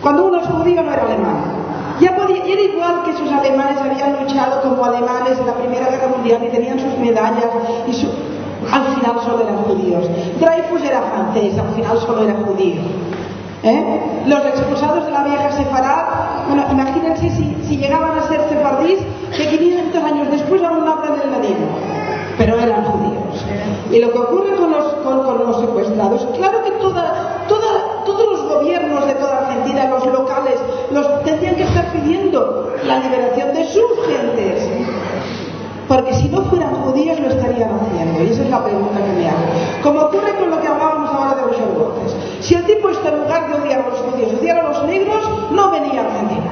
Cuando uno es judío no era alemán. Era igual que sus alemanes habían luchado como alemanes en la Primera Guerra Mundial y tenían sus medallas y al final solo eran judíos. Dreyfus era francés, al final solo era judío. Los expulsados de la vieja Sefarad, bueno, imagínense si llegaban a ser sefardís, que 500 años después aún hablan del ladino, pero eran judíos. Y lo que ocurre con los secuestrados, claro que todos los gobiernos de toda Argentina, los locales, tendrían que estar pidiendo la liberación de sus gentes, porque si no fueran judíos lo estarían haciendo. Y esa es la pregunta que me hago. Como ocurre con lo que hablábamos ahora de los europeos. Si el tipo en lugar de odiar a los judíos, odiara a los negros, no venía a Argentina.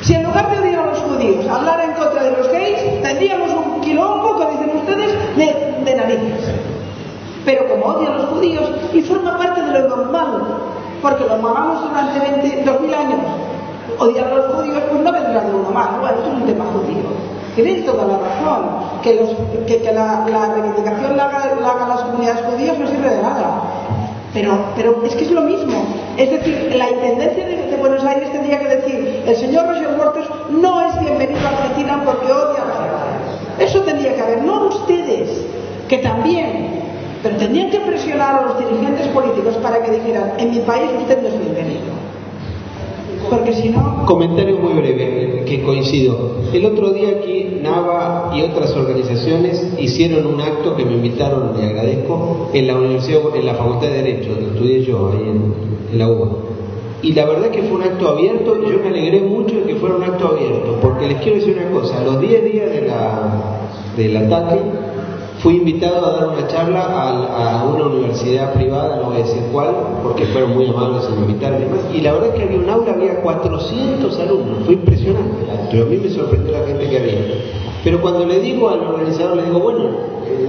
Si en lugar de odiar a los judíos hablara en contra de los gays, tendríamos un quilombo, como dicen ustedes, de narices. Pero como odia a los judíos y forma parte de lo normal, porque lo mamamos durante 2000 años, odiar a los judíos pues no vendrá de uno más. Bueno, esto es un tema judío. Tenéis toda la razón, que la reivindicación la hagan las comunidades judías no sirve de nada. Pero es que es lo mismo. Es decir, la Intendencia de Buenos Aires tendría que decir, el señor Roger Waters no es bienvenido a Argentina porque odia a la gente. Eso tendría que haber, no ustedes, que también, pero tendrían que presionar a los dirigentes políticos para que dijeran, en mi país usted no es bienvenido. Porque si no... Comentario muy breve, que coincido. El otro día aquí NAVA y otras organizaciones hicieron un acto que me invitaron, le agradezco, en la universidad, en la Facultad de Derecho, donde estudié yo, ahí en la UBA. Y la verdad que fue un acto abierto, y yo me alegré mucho de que fuera un acto abierto, porque les quiero decir una cosa, a los 10 días del ataque, fui invitado a dar una charla a una universidad privada, no voy a decir cuál, porque fueron muy amables en invitarme y demás, y la verdad es que había un aula, había 400 alumnos, fue impresionante, pero a mí me sorprendió la gente que había. Pero cuando le digo al organizador, le digo, bueno,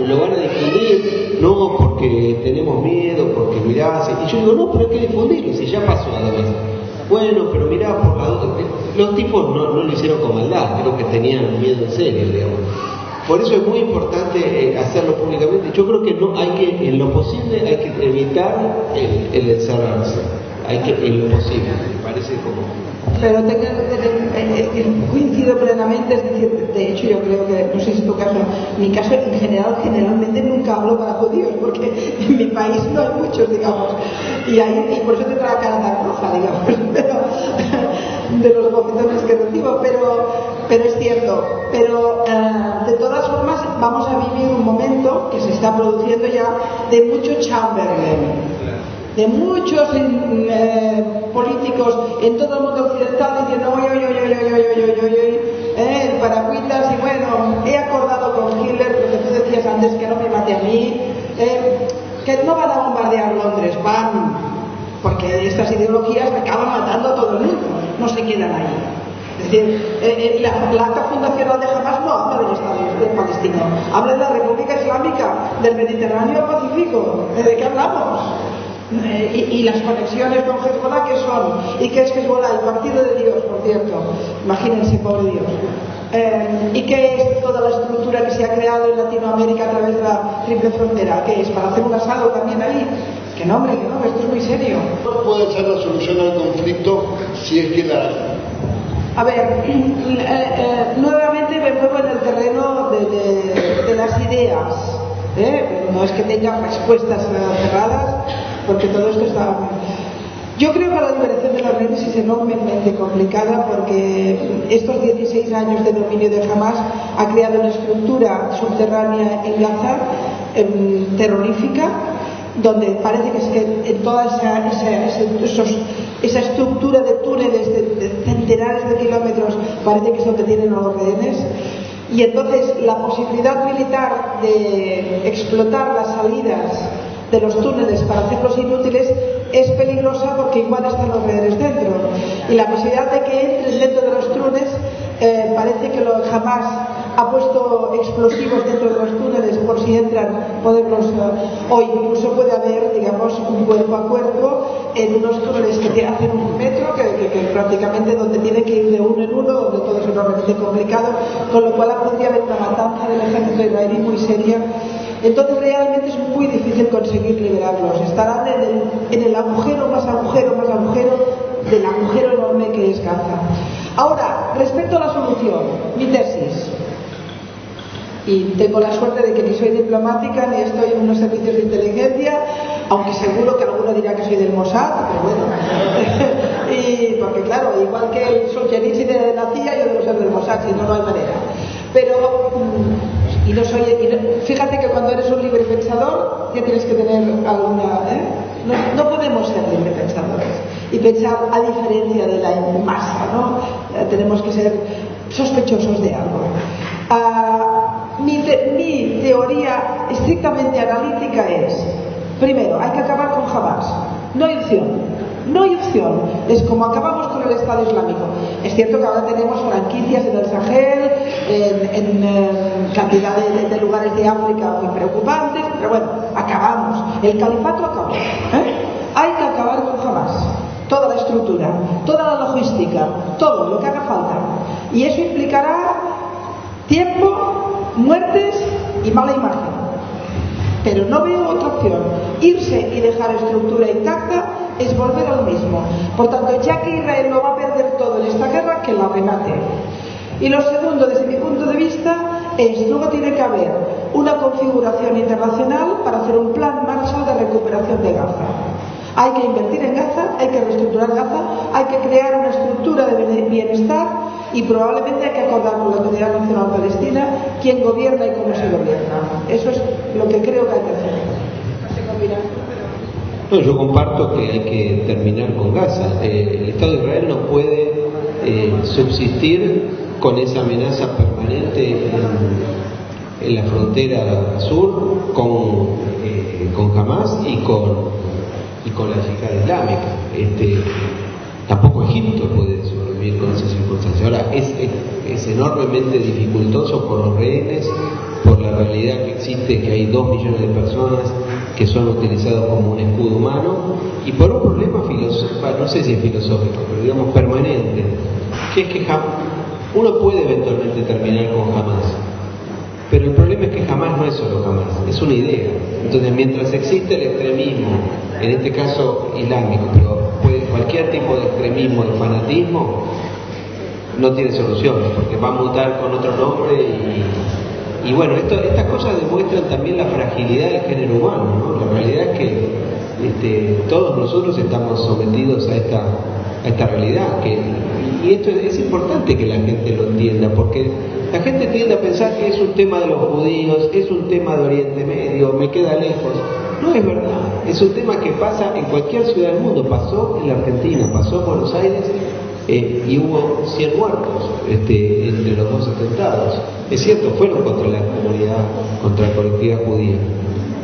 lo van a difundir, no porque tenemos miedo, porque mirá, y yo digo, no, pero hay que difundirlo, si ya pasó además. Bueno, pero mirá, por la duda, los tipos no lo hicieron con maldad, creo que tenían miedo en serio, digamos. Por eso es muy importante hacerlo públicamente. Yo creo que no hay que, en lo posible, hay que evitar el encerrarse. Hay que, en lo posible, me parece como... Pero coincido plenamente, es decir, de hecho yo creo que, no sé si es tu caso, mi caso generalmente nunca hablo para judíos, porque en mi país no hay muchos, digamos, y por eso tengo la cara tan roja, digamos, pero, de los bofetones que recibo, pero es cierto. Pero de todas formas vamos a vivir un momento que se está produciendo ya de mucho Chamberlain, de muchos políticos en todo el mundo occidental diciendo paragüitas, y bueno, he acordado con Hitler, lo que tú decías antes, que no me mate a mí, que no van a bombardear Londres, van, porque estas ideologías acaban matando a todo el mundo, no se quedan ahí. Es decir, la acta fundacional de Hamas no habla del Estado palestino, habla de la República Islámica, del Mediterráneo Pacífico. ¿De qué hablamos? Y las conexiones con Hezbollah, ¿qué son? ¿Y qué es Hezbollah? El partido de Dios, por cierto. Imagínense, pobre Dios. ¿Y qué es toda la estructura que se ha creado en Latinoamérica a través de la triple frontera? ¿Qué es? ¿Para hacer un asado también ahí? Que no, hombre, que no, esto es muy serio. ¿Cuál puede ser la solución al conflicto si es que la hay? A ver, nuevamente me muevo en el terreno de las ideas. No es que tenga respuestas cerradas, porque todo esto está... Yo creo que la liberación de las redes es enormemente complicada, porque estos 16 años de dominio de Hamás ha creado una estructura subterránea en Gaza terrorífica, donde parece que es que en toda esa estructura de túneles de centenares de kilómetros parece que es donde tienen a los rehenes. Y entonces la posibilidad militar de explotar las salidas de los túneles para hacerlos inútiles es peligrosa, porque igual están los rehenes dentro, y la posibilidad de que entren dentro de los túneles, parece que Hamás ha puesto explosivos dentro de los túneles por si entran poderlos, o incluso puede haber, digamos, un cuerpo a cuerpo en unos túneles que hacen 1 metro, que prácticamente donde tienen que ir de uno en uno, donde todo es enormemente complicado, con lo cual podría haber una matanza del ejército israelí muy seria. Entonces realmente es muy difícil conseguir liberarlos. Estarán en el agujero más agujero más agujero del agujero enorme que es Gaza. Ahora, respecto a la solución, mi tesis, y tengo la suerte de que ni soy diplomática ni estoy en unos servicios de inteligencia, aunque seguro que alguno dirá que soy del Mossad, pero bueno, y porque claro, igual que el Solzhenitsyn de la CIA, yo debo ser del Mossad, si no, no hay manera. Pero fíjate que cuando eres un libre pensador ya tienes que tener alguna, no podemos ser libre pensadores y pensar a diferencia de la masa, ¿no? Tenemos que ser sospechosos de algo. Mi teoría estrictamente analítica es: primero, hay que acabar con Hamás, no hay opción. No hay opción. Es como acabamos con el Estado Islámico. Es cierto que ahora tenemos franquicias en el Sahel, en cantidad de lugares de África muy preocupantes, pero bueno, acabamos. El califato acabó. Hay que acabar con Hamás. Toda la estructura, toda la logística, todo lo que haga falta. Y eso implicará tiempo, muertes y mala imagen. Pero no veo otra opción. Irse y dejar estructura intacta es volver al mismo. Por tanto, ya que Israel lo va a perder todo en esta guerra, que la remate. Y lo segundo, desde mi punto de vista, es: luego tiene que haber una configuración internacional para hacer un plan Marshall de recuperación de Gaza. Hay que invertir en Gaza, hay que reestructurar Gaza, hay que crear una estructura de bienestar, y probablemente hay que acordar con la Autoridad Nacional Palestina quién gobierna y cómo se gobierna. Eso es lo que creo que hay que hacer. No sé qué opinas. No, yo comparto que hay que terminar con Gaza. El Estado de Israel no puede subsistir con esa amenaza permanente en la frontera sur con Hamás y con la yihad islámica. Tampoco Egipto puede sobrevivir con esas circunstancias. Ahora, es enormemente dificultoso por los rehenes, por la realidad que existe, que hay 2 millones de personas que son utilizados como un escudo humano, y por un problema no sé si es filosófico, pero digamos permanente, que es que uno puede eventualmente terminar con Hamás, pero el problema es que Hamás no es solo Hamás, es una idea. Entonces, mientras existe el extremismo, en este caso islámico, pero cualquier tipo de extremismo, de fanatismo, no tiene soluciones, porque va a mutar con otro nombre y bueno, estas cosas demuestran también la fragilidad del género humano, ¿no? La realidad es que todos nosotros estamos sometidos a esta realidad, y esto es importante que la gente lo entienda, porque la gente tiende a pensar que es un tema de los judíos, es un tema de Oriente Medio, me queda lejos. No es verdad, es un tema que pasa en cualquier ciudad del mundo. Pasó en la Argentina, pasó en Buenos Aires, y hubo 100 muertos entre los 2 atentados. Es cierto, fueron contra la comunidad, contra la colectividad judía,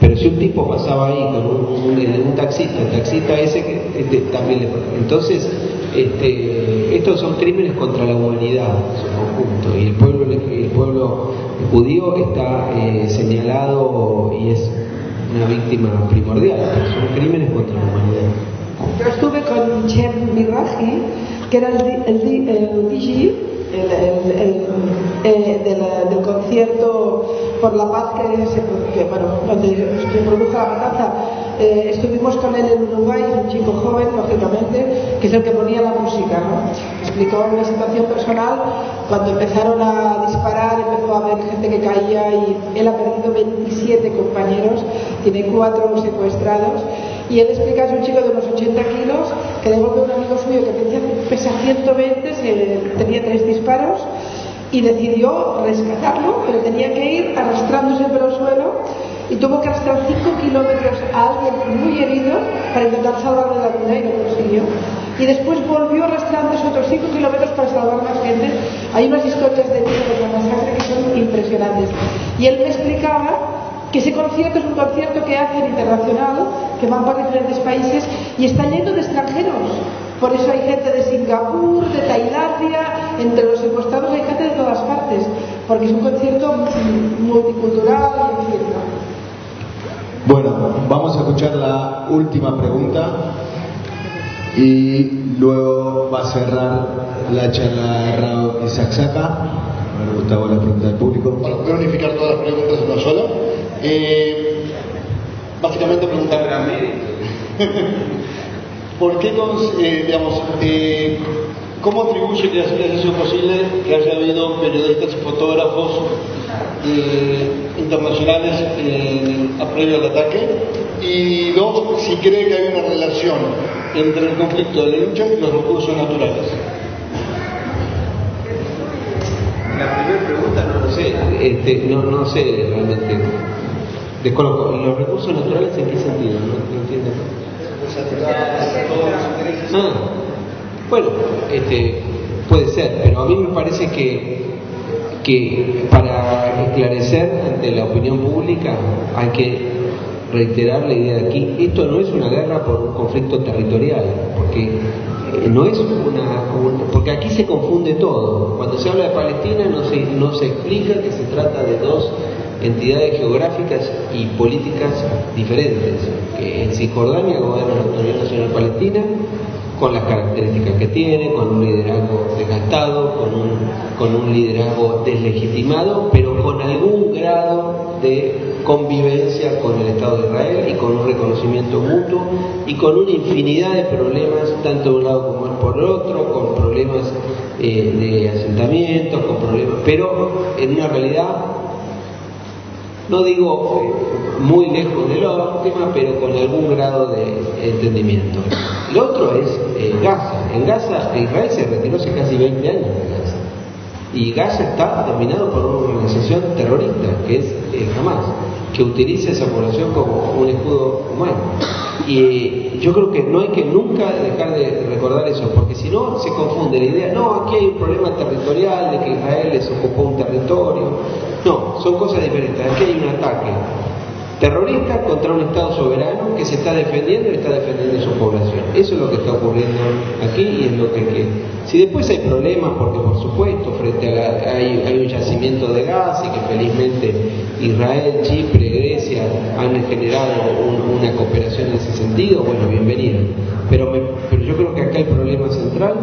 pero si un tipo pasaba ahí con un taxista, el taxista ese también entonces estos son crímenes contra la humanidad en su conjunto, y el pueblo judío está señalado y es una víctima primordial, pero son crímenes contra la humanidad. Yo estuve con Chem Miraji, que era el DJ del concierto por la paz donde se produjo la matanza. Estuvimos con él en Uruguay, un chico joven, lógicamente, que es el que ponía la música, ¿no? Explicó una situación personal: cuando empezaron a disparar, empezó a haber gente que caía, y él ha perdido 27 compañeros, tiene 4 secuestrados, Y él explica, es un chico de unos 80 kilos que de golpe un amigo suyo que pesa 120, tenía 3 disparos y decidió rescatarlo, pero tenía que ir arrastrándose por el suelo y tuvo que arrastrar 5 kilómetros a alguien muy herido para intentar salvarle la vida y lo consiguió. Y después volvió arrastrándose otros 5 kilómetros para salvar más gente. Hay unas historias de vida de la masacre que son impresionantes. Y él me explicaba que ese concierto es un concierto que hacen internacional, que van por diferentes países y está lleno de extranjeros. Por eso hay gente de Singapur, de Tailandia, entre los secuestrados hay gente de todas partes, porque es un concierto multicultural y en fin, ¿no? Bueno, vamos a escuchar la última pregunta y luego va a cerrar la charla Raúl Ixaxaca. A ver, Gustavo, la pregunta del público. Bueno, voy a unificar todas las preguntas en una sola. Básicamente preguntarle a ¿por qué cómo atribuye que haya sido posible que haya habido periodistas y fotógrafos internacionales previo al ataque? Y dos, si cree que hay una relación entre el conflicto de la lucha y los recursos naturales. La primera pregunta no lo sé, no sé realmente. Desconozco. ¿Los recursos naturales en qué sentido? No entiendo. Bueno, puede ser, pero a mí me parece que para esclarecer ante la opinión pública hay que reiterar la idea de aquí. Esto no es una guerra por un conflicto territorial, porque no es porque aquí se confunde todo. Cuando se habla de Palestina no se explica que se trata de dos entidades geográficas y políticas diferentes. Que en Cisjordania gobierna la Autoridad Nacional Palestina con las características que tiene, con un liderazgo desgastado, con un liderazgo deslegitimado, pero con algún grado de convivencia con el Estado de Israel y con un reconocimiento mutuo y con una infinidad de problemas, tanto de un lado como por el otro, con problemas de asentamientos, con problemas, pero en una realidad, no digo muy lejos del tema, pero con algún grado de entendimiento. Lo otro es Gaza. En Gaza, Israel se retiró hace casi 20 años de Gaza. Y Gaza está dominado por una organización terrorista, que es Hamas, que utiliza esa población como un escudo humano. Y yo creo que no hay que nunca dejar de recordar eso, porque si no se confunde la idea, no, aquí hay un problema territorial de que Israel les ocupó un territorio. No, son cosas diferentes. Aquí hay un ataque terrorista contra un Estado soberano que se está defendiendo y está defendiendo su población. Eso es lo que está ocurriendo aquí y es lo que hay que... Si después hay problemas, porque por supuesto hay un yacimiento de gas y que felizmente Israel, Chipre, Grecia han generado una cooperación en ese sentido, bueno, bienvenido. Pero yo creo que acá el problema central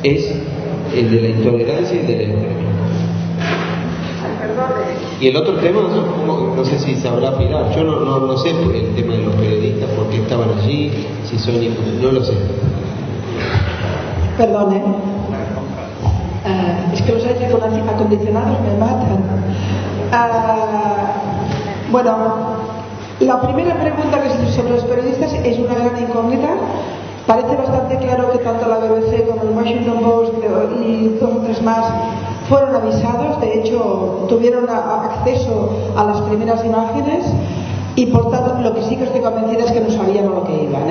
es el de la intolerancia y el de la extremismo. Y el otro tema, no sé si sabrá Pilar, yo no sé el tema de los periodistas, por qué estaban allí, si son, no lo sé. Perdone. Es que los aires acondicionados me matan. Bueno, la primera pregunta que se hizo sobre los periodistas es una gran incógnita. Parece bastante claro que tanto la BBC como el Washington Post y 2 o 3 más fueron avisados, de hecho tuvieron acceso a las primeras imágenes y por tanto lo que sí que estoy convencida es que no sabían a lo que iban,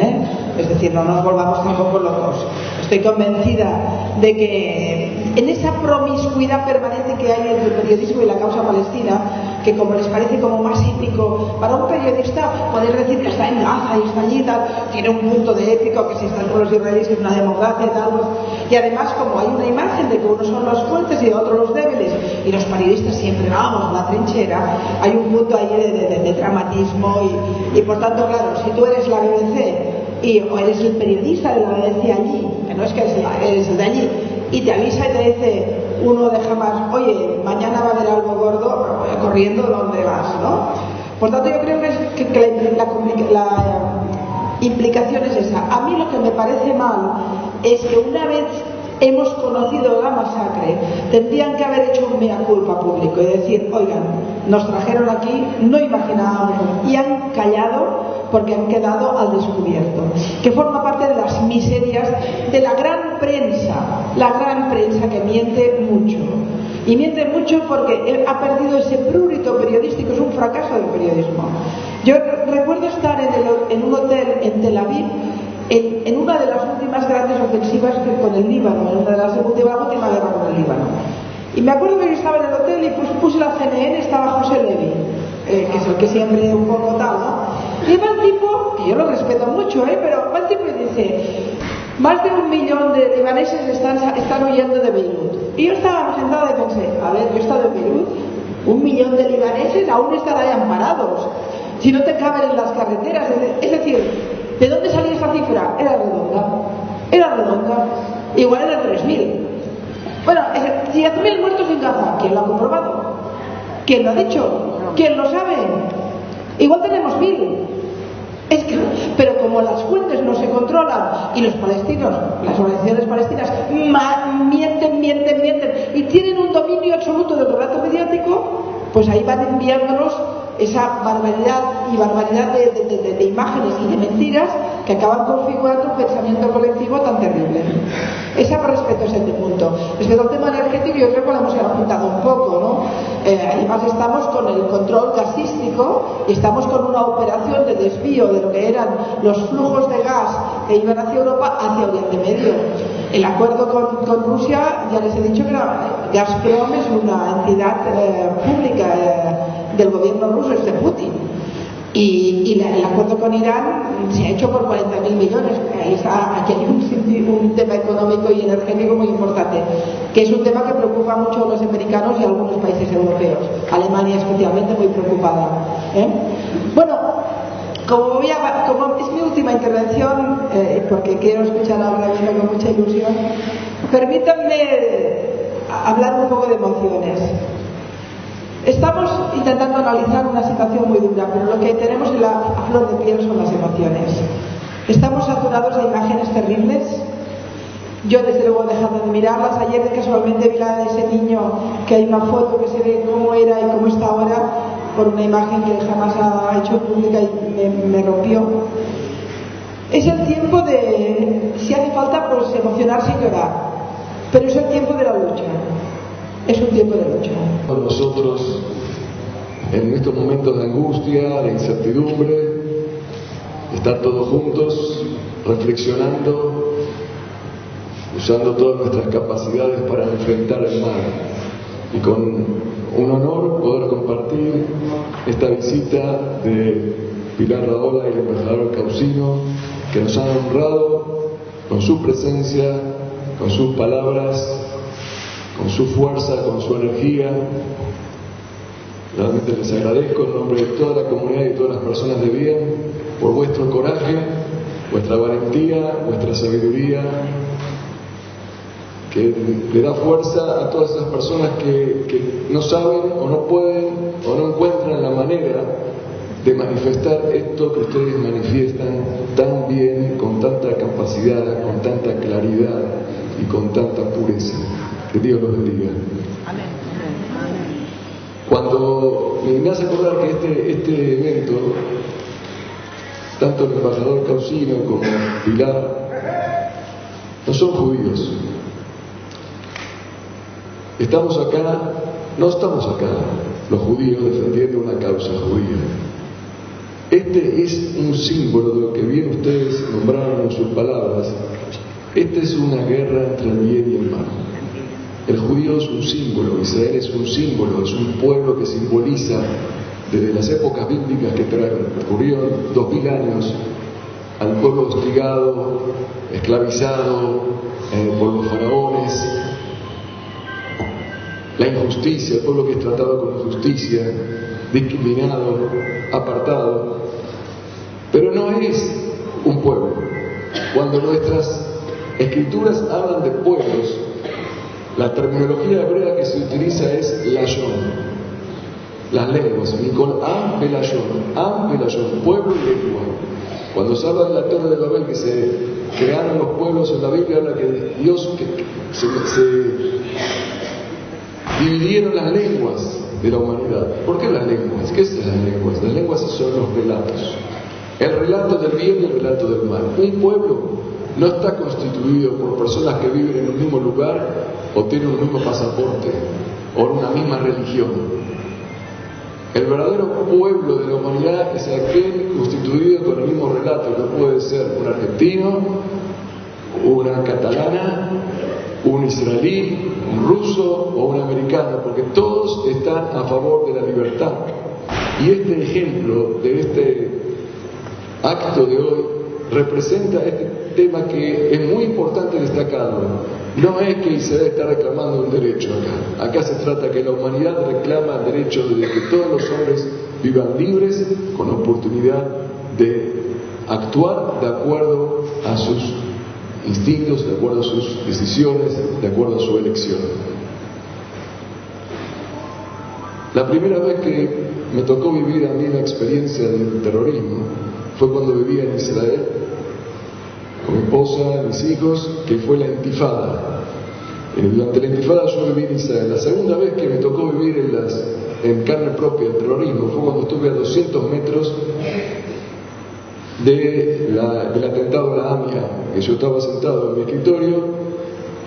es decir, no nos volvamos tampoco locos. Estoy convencida de que en esa promiscuidad permanente que hay entre el periodismo y la causa palestina, que como les parece como más épico para un periodista poder decir que está en Gaza y está allí y tal, tiene un punto de épico, que si están con los israelíes es una democracia y tal, pues, y además como hay una imagen de que unos son los fuertes y otros los débiles y los periodistas siempre vamos a la trinchera, hay un punto ahí de dramatismo y por tanto, claro, si tú eres la BBC o eres el periodista de la BBC allí, que no es que eres el de allí, y te avisa y te dice uno de Hamas, oye, mañana va a haber algo gordo, corriendo, ¿dónde vas? ¿No? Por tanto, yo creo que la implicación es esa. A mí lo que me parece mal es que una vez hemos conocido la masacre, tendrían que haber hecho un mea culpa público y decir, oigan, nos trajeron aquí, no imaginábamos, y han callado porque han quedado al descubierto, que forma parte de las miserias de la gran prensa que miente mucho. Y miente mucho porque ha perdido ese prurito periodístico, es un fracaso del periodismo. Yo recuerdo estar en un hotel en Tel Aviv, en una de las últimas grandes ofensivas con el Líbano, en una de las última guerra con el Líbano. Y me acuerdo que yo estaba en el hotel y pues puse la CNN, estaba José Levi, que es el que siempre un poco tal, ¿no? Y va el tipo, que yo lo respeto mucho, pero va el tipo y dice, más de 1 millón de libaneses están huyendo de Beirut. Y yo estaba sentada y pensé, a ver, yo he estado en Beirut, 1 millón de libaneses aún están ahí amparados, si no te caben en las carreteras. Es decir, ¿de dónde salía esa cifra? Era redonda, igual eran 3.000. Bueno, 10.000 muertos en Gaza, ¿quién lo ha comprobado? ¿Quién lo ha dicho? ¿Quién lo sabe? Igual tenemos 1.000. Pero como las fuentes no se controlan y los palestinos, las organizaciones palestinas mienten y tienen un dominio absoluto del relato mediático, pues ahí van enviándonos esa barbaridad de imágenes y de mentiras que acaban configurando un pensamiento colectivo tan terrible. Ese respecto a ese punto. Respecto al tema energético, yo creo que lo hemos apuntado un poco, ¿no? Además estamos con el control gasístico y estamos con una operación de desvío de lo que eran los flujos de gas que iban hacia Europa hacia Oriente Medio. El acuerdo con Rusia, ya les he dicho que Gazprom es una entidad pública del gobierno ruso, es de Putin. Y el acuerdo con Irán se ha hecho por 40.000 millones. Aquí hay un tema económico y energético muy importante, que es un tema que preocupa mucho a los americanos y a algunos países europeos. Alemania especialmente muy preocupada. Bueno, como es mi última intervención, porque quiero escuchar a Rabino con mucha ilusión, permítanme hablar un poco de emociones. Estamos intentando analizar una situación muy dura, pero lo que tenemos a flor de piel son las emociones. Estamos saturados de imágenes terribles. Yo desde luego he dejado de mirarlas. Ayer casualmente vi la de ese niño, que hay una foto que se ve cómo era y cómo está ahora, por una imagen que jamás ha hecho pública y me rompió. Es el tiempo de, si hace falta, pues emocionarse y llorar, pero es el tiempo de la lucha. Es un tiempo de lucha. Nosotros, en estos momentos de angustia, de incertidumbre, estar todos juntos, reflexionando, usando todas nuestras capacidades para enfrentar el mal. Y con un honor poder compartir esta visita de Pilar Rahola y el embajador Causino, que nos han honrado con su presencia, con sus palabras, con su fuerza, con su energía. Realmente les agradezco en nombre de toda la comunidad y de todas las personas de bien por vuestro coraje, vuestra valentía, vuestra sabiduría, que le da fuerza a todas esas personas que no saben o no pueden o no encuentran la manera de manifestar esto que ustedes manifiestan tan bien, con tanta capacidad, con tanta claridad y con tanta pureza. Que Dios los bendiga. Amén. Cuando me hace acordar que este evento, tanto el embajador Causino como Pilar, no son judíos. No estamos acá los judíos defendiendo una causa judía. Este es un símbolo de lo que bien ustedes nombraron en sus palabras. Esta es una guerra entre el bien y el mal. El judío es un símbolo, Israel es un símbolo, es un pueblo que simboliza desde las épocas bíblicas que transcurrieron 2000 años al pueblo hostigado, esclavizado por los faraones, la injusticia, el pueblo que es tratado con injusticia, discriminado, apartado. Pero no es un pueblo. Cuando nuestras escrituras hablan de pueblos, la terminología hebrea que se utiliza es lashon, las lenguas, Am Belashon, pueblo y lengua. Cuando se habla de la Torre de Babel, que se crearon los pueblos en la Biblia, habla que Dios se dividieron las lenguas de la humanidad. ¿Por qué las lenguas? ¿Qué son las lenguas? Las lenguas son los relatos. El relato del bien y el relato del mal. Un pueblo no está constituido por personas que viven en un mismo lugar o tienen un mismo pasaporte o una misma religión. El verdadero pueblo de la humanidad es aquel constituido con el mismo relato, que puede ser un argentino, una catalana, un israelí, un ruso o un americano, porque todos están a favor de la libertad. Y este ejemplo de este acto de hoy representa este tema que es muy importante destacarlo. No es que Israel está reclamando un derecho acá. Acá se trata que la humanidad reclama el derecho de que todos los hombres vivan libres, con oportunidad de actuar de acuerdo a sus instintos, de acuerdo a sus decisiones, de acuerdo a su elección. La primera vez que me tocó vivir a mí la experiencia del terrorismo fue cuando vivía en Israel, con mi esposa, mis hijos, que fue la intifada. Durante la intifada yo viví en Israel. La segunda vez que me tocó vivir en carne propia el terrorismo fue cuando estuve a 200 metros del atentado a la AMIA, que yo estaba sentado en mi escritorio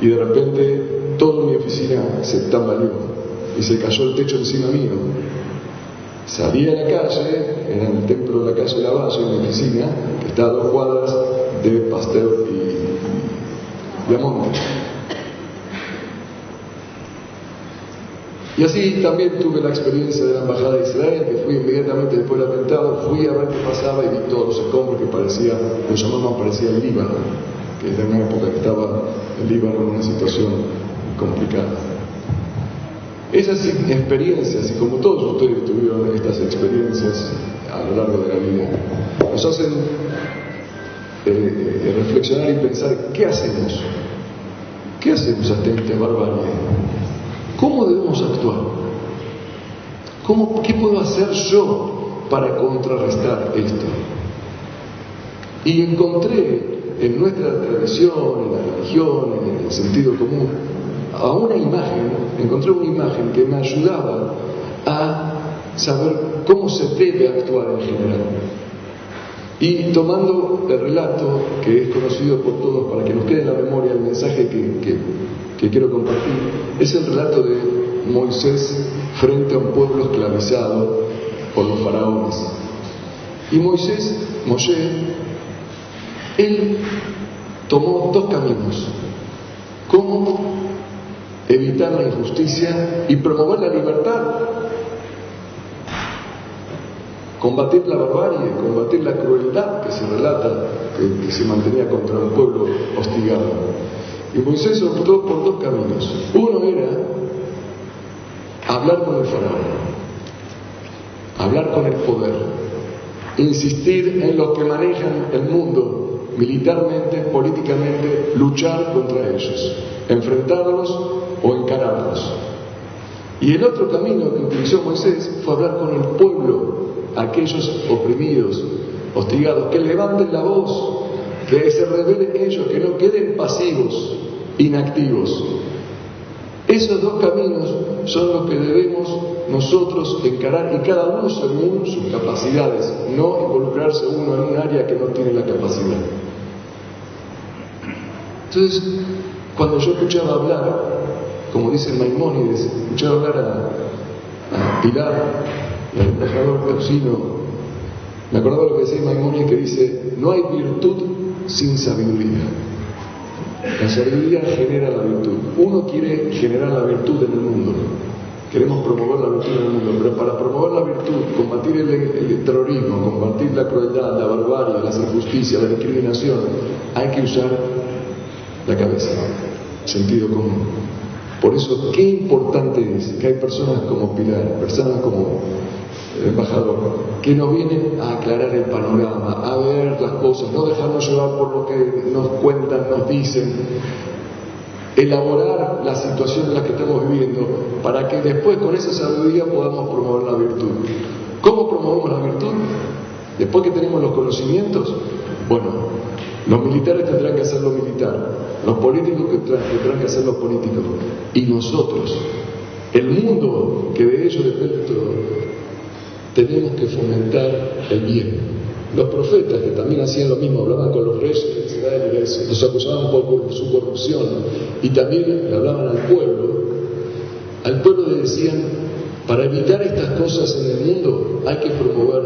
y de repente toda mi oficina se tambaleó y se cayó el techo encima mío. Salí a la calle, era en el templo de la calle Lavalle, en mi oficina, que está a 2 cuadras de Pasteur y Viamonte. Y así también tuve la experiencia de la Embajada de Israel, que fui inmediatamente después del atentado, fui a ver qué pasaba y vi todos los escombros que parecía el Líbano, que era una época que estaba el Líbano en una situación complicada. Esas experiencias, y como todos ustedes tuvieron estas experiencias a lo largo de la vida, nos hacen reflexionar y pensar, ¿qué hacemos? ¿Qué hacemos ante esta barbarie? ¿Cómo debemos actuar? ¿Qué puedo hacer yo para contrarrestar esto? Y encontré en nuestra tradición, en la religión, en el sentido común, encontré una imagen que me ayudaba a saber cómo se debe actuar en general. Y tomando el relato que es conocido por todos, para que nos quede en la memoria el mensaje que quiero compartir, es el relato de Moisés frente a un pueblo esclavizado por los faraones. Y Moshe, él tomó 2 caminos: cómo evitar la injusticia y promover la libertad, combatir la barbarie, combatir la crueldad que se relata que se mantenía contra un pueblo hostigado. Y Moisés optó por 2 caminos. Uno era hablar con el faraón, hablar con el poder, insistir en los que manejan el mundo militarmente, políticamente, luchar contra ellos, enfrentarlos o encararlos. Y el otro camino que utilizó Moisés fue hablar con el pueblo, aquellos oprimidos, hostigados, que levanten la voz, que se rebelen ellos, que no queden pasivos, inactivos. Esos 2 caminos son los que debemos nosotros encarar, y cada uno según sus capacidades, no involucrarse uno en un área que no tiene la capacidad. Entonces, cuando yo escuchaba hablar, como dice Maimónides, escuchaba hablar a Pilar, el embajador Peusino, me acordaba lo que decía Maimónides, que dice: no hay virtud sin sabiduría. La sabiduría genera la virtud. Uno quiere generar la virtud en el mundo, queremos promover la virtud en el mundo, pero para promover la virtud, combatir el terrorismo, combatir la crueldad, la barbarie, las injusticias, la discriminación, hay que usar la cabeza, sentido común. Por eso, qué importante es que hay personas como Pilar, personas como el embajador, que nos vienen a aclarar el panorama, a ver las cosas, no dejarnos llevar por lo que nos cuentan, nos dicen, elaborar la situación en la que estamos viviendo, para que después con esa sabiduría podamos promover la virtud. ¿Cómo promovemos la virtud? Después que tenemos los conocimientos, Bueno, los militares tendrán que hacer lo militar, los políticos tendrán que hacer lo político, y nosotros, el mundo que de ello depende todo, tenemos que fomentar el bien. Los profetas, que también hacían lo mismo, hablaban con los reyes de Israel y los acusaban por su corrupción, y también le hablaban al pueblo le decían: para evitar estas cosas en el mundo hay que promover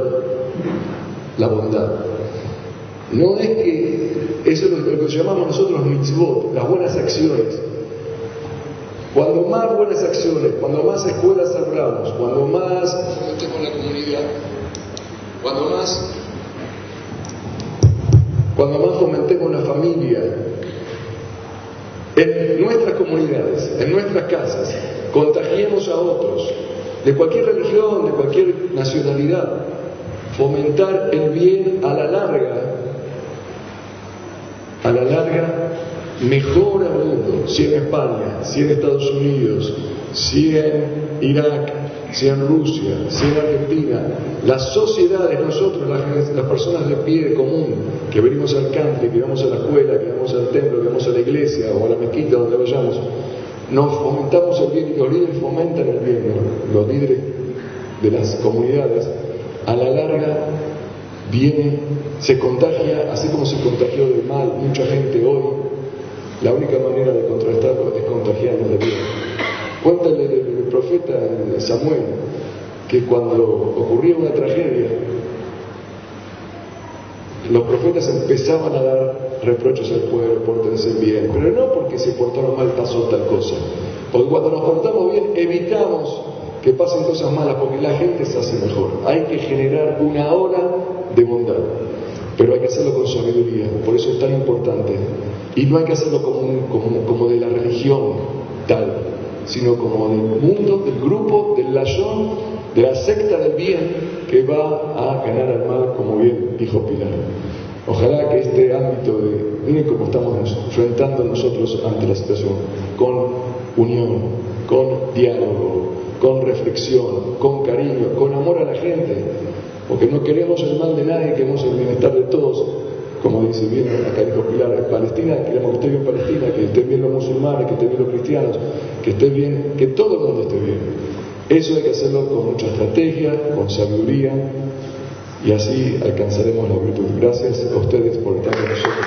la bondad. No es que eso es lo que llamamos nosotros mitzvot, las buenas acciones. Cuando más buenas acciones, cuando más escuelas abramos, cuando más fomentemos la comunidad, cuando más fomentemos la familia, en nuestras comunidades, en nuestras casas, contagiemos a otros, de cualquier religión, de cualquier nacionalidad, fomentar el bien a la larga mejora el mundo, si en España, si en Estados Unidos, si en Irak, si en Rusia, si en Argentina, las sociedades, nosotros, las personas de pie común, que venimos al campo, que vamos a la escuela, que vamos al templo, que vamos a la iglesia o a la mezquita, donde vayamos, nos fomentamos el bien, y los líderes fomentan el bien, ¿no? Los líderes de las comunidades, a la larga se contagia, así como se contagió de mal mucha gente hoy. La única manera de contrastarlo es contagiarnos de bien. Cuenta el profeta Samuel que cuando ocurría una tragedia, los profetas empezaban a dar reproches al pueblo: pórtense bien, pero no porque se portaron mal pasó tal cosa, porque cuando nos portamos bien evitamos que pasen cosas malas, porque la gente se hace mejor. Hay que generar una ola de bondad, pero hay que hacerlo con sabiduría. Por eso es tan importante, y no hay que hacerlo como de la religión tal, sino como del mundo, del grupo, del layón, de la secta del bien, que va a ganar al mal, como bien dijo Pilar. Ojalá que este ámbito miren cómo estamos enfrentando nosotros ante la situación, con unión, con diálogo, con reflexión, con cariño, con amor a la gente, porque no queremos el mal de nadie, queremos el bienestar de todos. Como dice bien acá dijo Pilar, en Palestina queremos que esté bien Palestina, que estén bien los musulmanes, que estén bien los cristianos, que esté bien, que todo el mundo esté bien. Eso hay que hacerlo con mucha estrategia, con sabiduría, y así alcanzaremos la virtud. Gracias a ustedes por estar con nosotros.